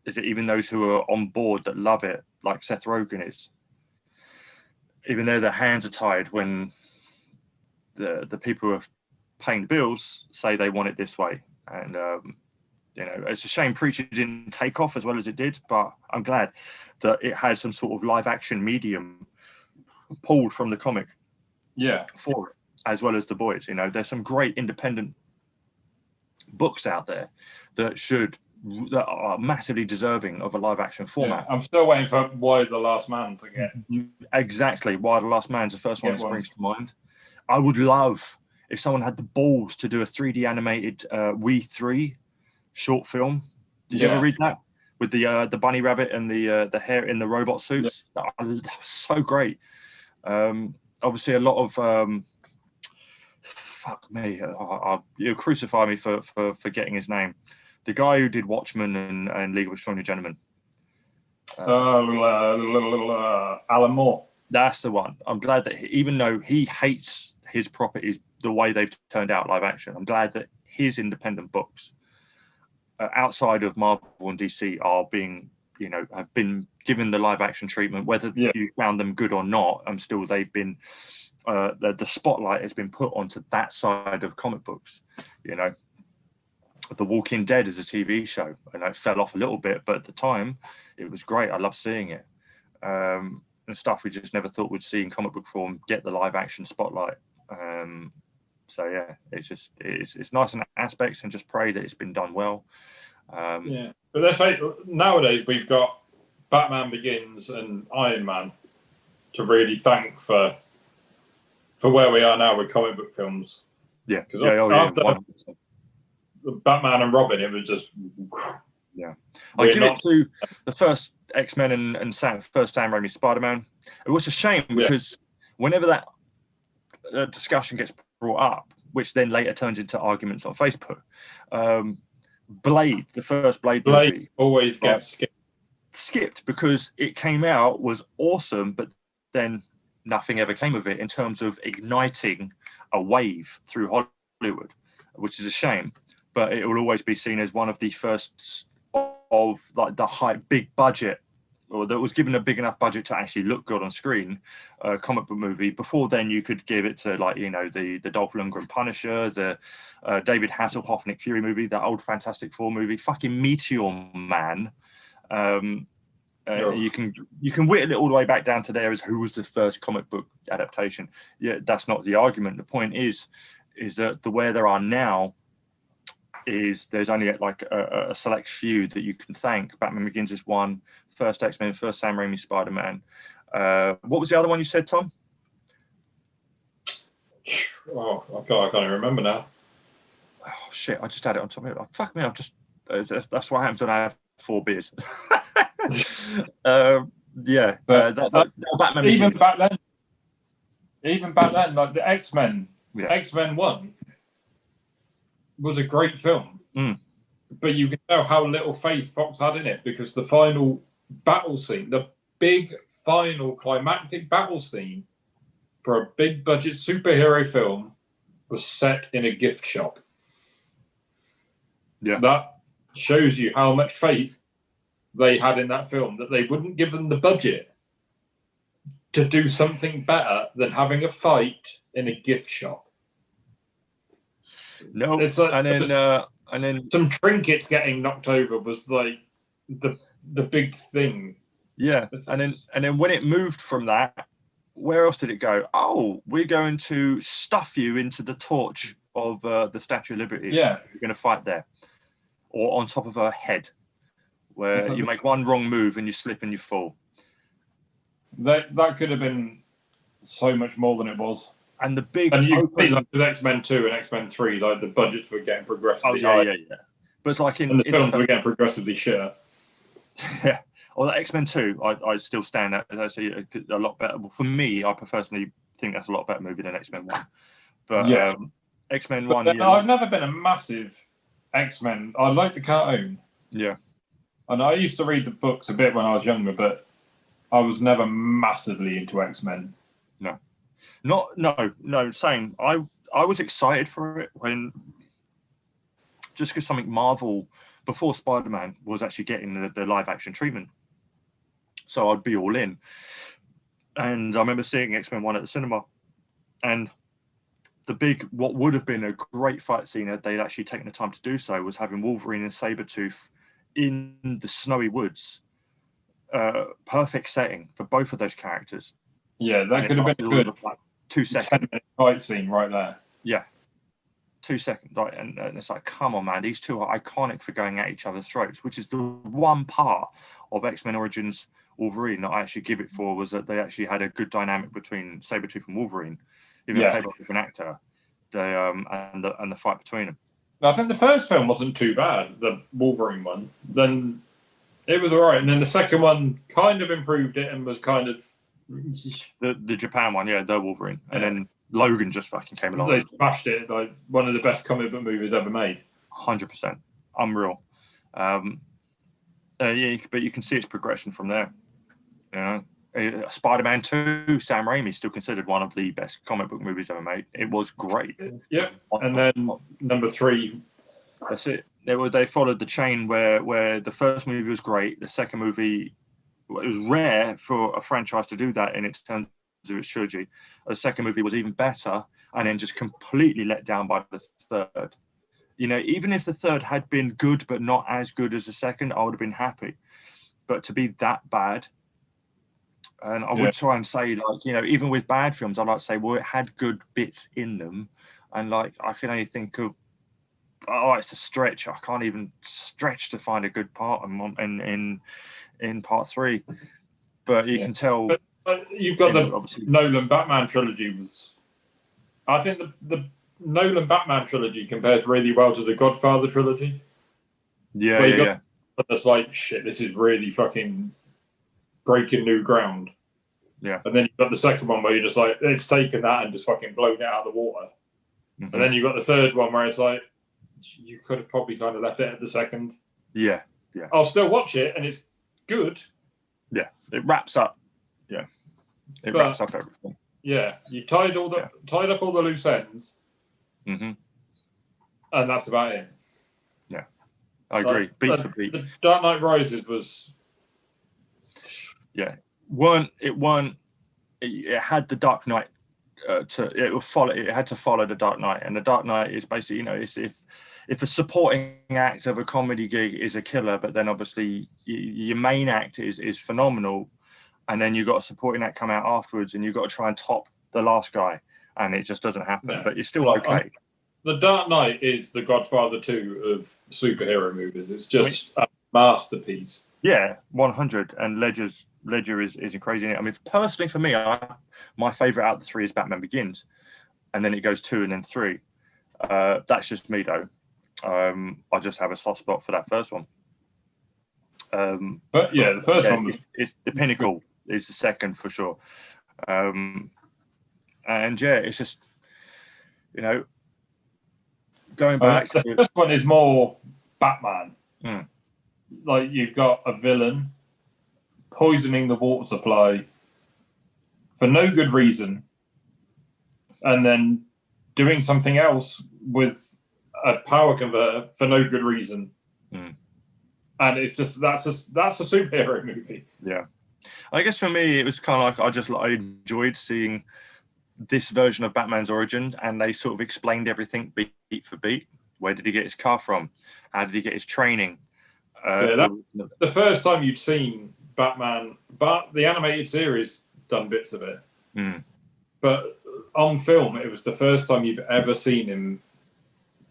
Is it even those who are on board that love it, like Seth Rogen is, even though their hands are tied when the people who are paying the bills say they want it this way. And, you know, it's a shame Preacher didn't take off as well as it did, but I'm glad that it had some sort of live action medium pulled from the comic for it, as well as The Boys. You know, there's some great independent books out there that are massively deserving of a live action format. I'm still waiting for Why the Last Man to get. Exactly. Why the Last Man's the first one that springs to mind. I would love if someone had the balls to do a 3D animated We 3 short film. Did you ever read that? With the bunny rabbit and the hair in the robot suits? That was so great. Obviously a lot of fuck me, you'll crucify me for forgetting his name. The guy who did Watchmen and League of Extraordinary Gentlemen. Alan Moore. That's the one. I'm glad that even though he hates his properties, the way they've turned out live action, I'm glad that his independent books outside of Marvel and DC are being, you know, have been given the live action treatment, whether you found them good or not. They've been, the spotlight has been put onto that side of comic books, you know. The Walking Dead is a TV show, and it fell off a little bit, but at the time it was great. I loved seeing it, and stuff we just never thought we'd see in comic book form get the live action spotlight. So yeah, it's nice in aspects, and just pray that it's been done well. But let's say nowadays we've got Batman Begins and Iron Man to really thank for where we are now with comic book films. After Batman and Robin, it was just I give it to the first X-Men and first Sam Raimi Spider-Man. It was a shame because whenever that discussion gets brought up, which then later turns into arguments on Facebook, the first Blade movie always gets skipped because it came out, was awesome, but then nothing ever came of it in terms of igniting a wave through Hollywood, which is a shame. But it will always be seen as one of the first of like the big budget, or that was given a big enough budget to actually look good on screen, comic book movie. Before then, you could give it to, like, you know, the Dolph Lundgren Punisher, the David Hasselhoff Nick Fury movie, that old Fantastic Four movie, fucking Meteor Man. You can whittle it all the way back down to there as who was the first comic book adaptation. Yeah, that's not the argument. The point is that where there are now is there's only like a select few that you can thank. Batman Begins is one, first X-Men, first Sam Raimi Spider-Man. What was the other one you said, Tom? Oh, I can't even remember now. Oh shit! I just had it on top of it. Oh, fuck me! That's what happens when I have 4 beers. Batman. Even back then, like the X-Men, X-Men 1 was a great film, but you can tell how little faith Fox had in it because the final battle scene, the big final climactic battle scene for a big budget superhero film was set in a gift shop. Yeah. That shows you how much faith they had in that film, that they wouldn't give them the budget to do something better than having a fight in a gift shop. No, it's like, and then some trinkets getting knocked over was like the big thing. Yeah, and then when it moved from that, where else did it go? Oh, we're going to stuff you into the torch of the Statue of Liberty. Yeah, you're going to fight there, or on top of her head, where you make one wrong move and you slip and you fall. That could have been so much more than it was. And the big, and you see, like with X-Men 2 and X-Men 3, like the budgets were getting progressively higher. Yeah. But it's like and the films were getting progressively shitter. Yeah. Well, X-Men 2, I still stand at, as I say, a lot better. Well, for me, I personally think that's a lot better movie than X-Men 1. But yeah, X-Men 1. Yeah, I've never been a massive X-Men. I like the cartoon. Yeah. And I used to read the books a bit when I was younger, but I was never massively into X-Men. No, same. I was excited for it when, just because something Marvel, before Spider-Man, was actually getting the live-action treatment. So I'd be all in. And I remember seeing X-Men 1 at the cinema. And what would have been a great fight scene had they'd actually taken the time to do so, was having Wolverine and Sabretooth in the snowy woods. Perfect setting for both of those characters. Yeah, that could have been a good 2 second fight scene right there. Yeah. 2 seconds. Like, and it's like, come on, man. These two are iconic for going at each other's throats, which is the one part of X-Men Origins Wolverine that I actually give it for, was that they actually had a good dynamic between Sabretooth and Wolverine, even though played by a different actor. And the fight between them. I think the first film wasn't too bad, the Wolverine one. Then it was all right. And then the second one kind of improved it and was kind of... The Japan one, the Wolverine. And then Logan just fucking came along. They smashed it, like one of the best comic book movies ever made. 100%. Unreal. But you can see its progression from there. You know, Spider-Man 2, Sam Raimi, still considered one of the best comic book movies ever made. It was great. Yeah. And then number 3. That's it. They followed the chain where the first movie was great. The second movie, it was rare for a franchise to do that in its terms of its trilogy. The second movie was even better, and then just completely let down by the third. You know, even if the third had been good but not as good as the second, I would have been happy. But to be that bad, and I would try and say, like, you know, even with bad films, I'd like to say, well, it had good bits in them. And like, I can only think of, it's a stretch. I can't even stretch to find a good part in part 3. But you can tell. But you've got the Nolan Batman trilogy. I think the Nolan Batman trilogy compares really well to the Godfather trilogy. Yeah. It's like, shit, this is really fucking breaking new ground. Yeah. And then you've got the second one where you're just like, it's taken that and just fucking blown it out of the water. Mm-hmm. And then you've got the third one where it's like, you could have probably kind of left it at the second. Yeah. I'll still watch it and it's good. Yeah. It wraps up. Yeah. It wraps up everything. Yeah. You tied up all the loose ends. Mm-hmm. And that's about it. Yeah. I agree. Beat for beat. The Dark Knight Rises was... Yeah. It had the Dark Knight it had to follow the Dark Knight, and the Dark Knight is basically, you know, it's if a supporting act of a comedy gig is a killer, but then obviously your main act is phenomenal, and then you've got a supporting act come out afterwards, and you've got to try and top the last guy, and it just doesn't happen. But you're still okay. The Dark Knight is the Godfather 2 of superhero movies. It's just a masterpiece. Yeah, 100. And Ledger is crazy in it. I mean, personally for me, my favorite out of the 3 is Batman Begins, and then it goes 2 and then 3. That's just me though. I just have a soft spot for that first one. But yeah, the first one was... it's the pinnacle. Is the second for sure. And yeah, it's just, you know, going back. The first one is more Batman. Mm. Like, you've got a villain, poisoning the water supply for no good reason, and then doing something else with a power converter for no good reason. And it's just that's a superhero movie. Yeah, I guess for me it was kind of like I enjoyed seeing this version of Batman's origin, and they sort of explained everything beat for beat. Where did he get his car from? How did he get his training? The first time you'd seen Batman, but the animated series done bits of it. But on film, it was the first time you've ever seen him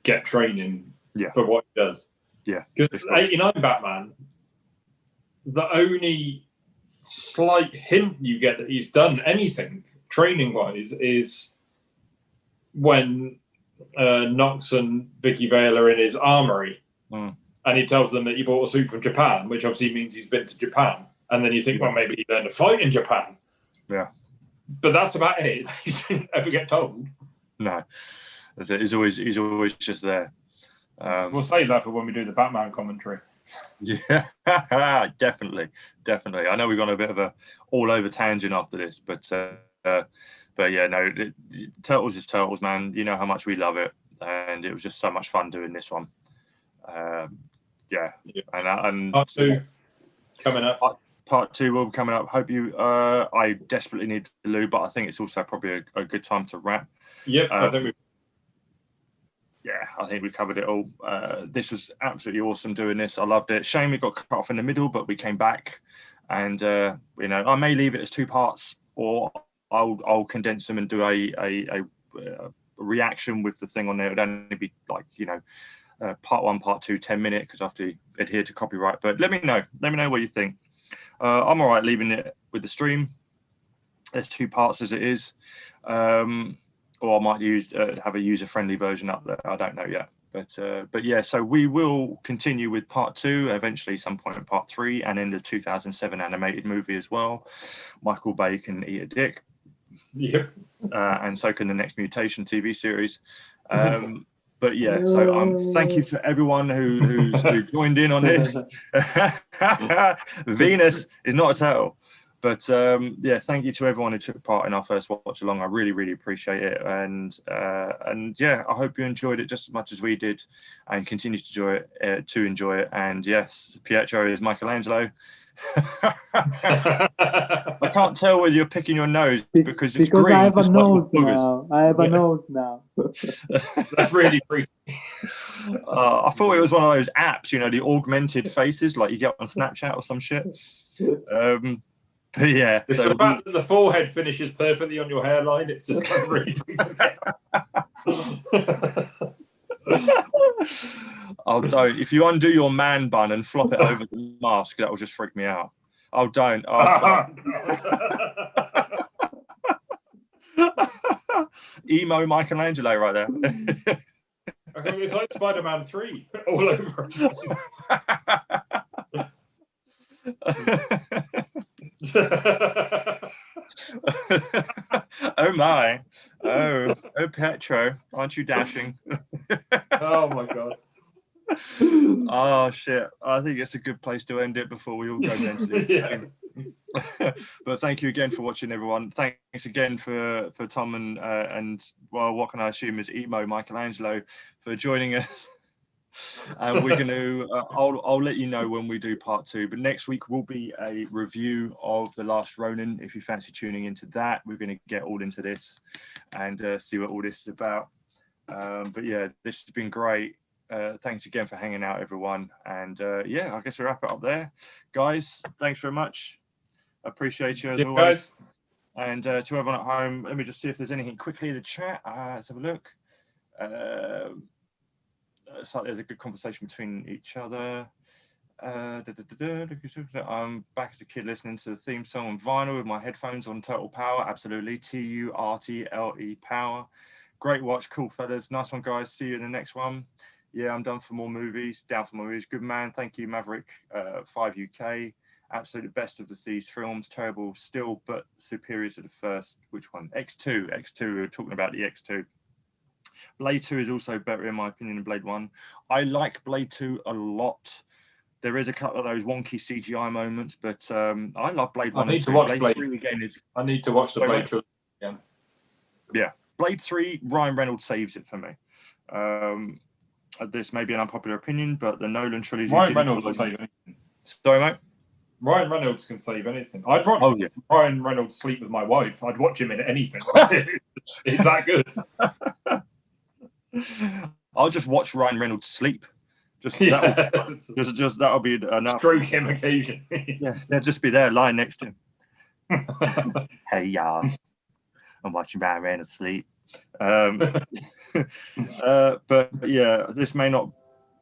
get training for what he does. Yeah. Because 89 Batman, the only slight hint you get that he's done anything training-wise is when Knox and Vicky Vale are in his armory. And he tells them that he bought a suit from Japan, which obviously means he's been to Japan. And then you think, well, maybe he learned to fight in Japan. Yeah. But that's about it. You didn't ever get told. No. That's it. He's always just there. We'll save that for when we do the Batman commentary. Yeah, definitely. I know we've gone a bit of a all-over tangent after this, but yeah, no, Turtles is Turtles, man. You know how much we love it. And it was just so much fun doing this one. And Part 2 coming up. Part 2 will be coming up. Hope you. I desperately need the loo, but I think it's also probably a good time to wrap. Yep, I think we covered it all. This was absolutely awesome doing this. I loved it. Shame we got cut off in the middle, but we came back, and I may leave it as 2 parts, or I'll condense them and do a reaction with the thing on there. It would only be like part 1, part 2, 10-minute, because I have to adhere to copyright. But let me know what you think. I'm all right leaving it with the stream. There's 2 parts as it is, or I might have a user-friendly version up there. I don't know yet. But yeah, so we will continue with part 2 eventually, some point in part 3, and in the 2007 animated movie as well. Michael Bay can eat a dick. Yep. And so can the next Mutation TV series. But yeah, so thank you to everyone who joined in on this. Venus is not a turtle. But yeah, thank you to everyone who took part in our first watch along. I really, really appreciate it. And yeah, I hope you enjoyed it just as much as we did, and continue to enjoy it. And yes, Pietro is Michelangelo. I can't tell whether you're picking your nose because it's green. I have a nose now. I have a nose now. That's really creepy. I thought it was one of those apps, the augmented faces like you get on Snapchat or some shit. But yeah, it's the fact that the forehead finishes perfectly on your hairline. It's just kind of really creepy. Oh, don't. If you undo your man bun and flop it over the mask, that will just freak me out. Oh, don't. Oh, emo Michelangelo right there. I think it's like Spider-Man 3 all over. Oh my. Oh Pietro, aren't you dashing? Oh my god. Oh shit. I think it's a good place to end it before we all go mentally. Yeah. But thank you again for watching, everyone. Thanks again for Tom and well, what can I assume is emo Michelangelo for joining us. And we're going to I'll let you know when we do part 2, but next week will be a review of The Last Ronin. If you fancy tuning into that, we're going to get all into this and see what all this is about. But yeah, this has been great. Thanks again for hanging out, everyone. And yeah, I guess we'll wrap it up there. Guys, thanks very much. Appreciate you as always. Guys. And to everyone at home, let me just see if there's anything quickly in the chat. Let's have a look. It's like there's a good conversation between each other. I'm back as a kid listening to the theme song on vinyl with my headphones on. Total Power, absolutely. TURTLE Power. Great watch, cool fellas. Nice one, guys. See you in the next one. Yeah, I'm done for more movies. Down for more movies. Good man. Thank you, Maverick 5 UK. Absolute best of the Thieves films. Terrible still, but superior to the first. Which one? X2. We were talking about the X2. Blade 2 is also better in my opinion than Blade 1. I like Blade 2 a lot. there is a couple of those wonky CGI moments, but I love Blade 1 I need and 2. to watch Blade Blade. 3 again is... I need to watch the Blade trilogy again. Yeah. Blade 3, Ryan Reynolds saves it for me. This may be an unpopular opinion, but the Nolan trilogy... Ryan Reynolds will save anything. Sorry, mate? Ryan Reynolds can save anything. I'd watch Ryan Reynolds sleep with my wife. I'd watch him in anything. It's that good. I'll just watch Ryan Reynolds sleep. Just that'll be enough. Stroke him occasionally. Yeah, just be there, lying next to him. Hey, y'all. I'm watching Ryan Reynolds sleep. But yeah, this may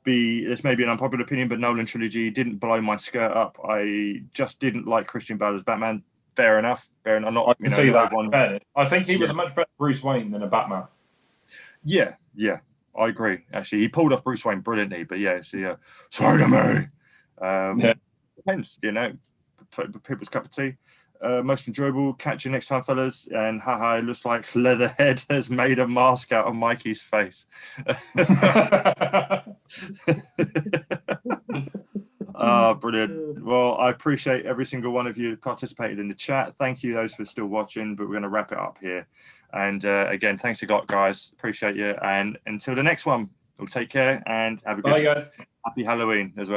be an unpopular opinion, but Nolan trilogy didn't blow my skirt up. I just didn't like Christian Bale as Batman. Fair enough. Fair enough. I can see that. I think he was a much better Bruce Wayne than a Batman. Yeah, I agree. Actually, he pulled off Bruce Wayne brilliantly. But yeah, so me. Depends, people's cup of tea. Most enjoyable. Catch you next time, fellas. And haha, it looks like Leatherhead has made a mask out of Mikey's face. Brilliant. Well, I appreciate every single one of you who participated in the chat. Thank you, those who are still watching, but we're going to wrap it up here. And again, thanks a lot, guys. Appreciate you. And until the next one, we'll take care and have a good Bye, guys. Happy Halloween as well.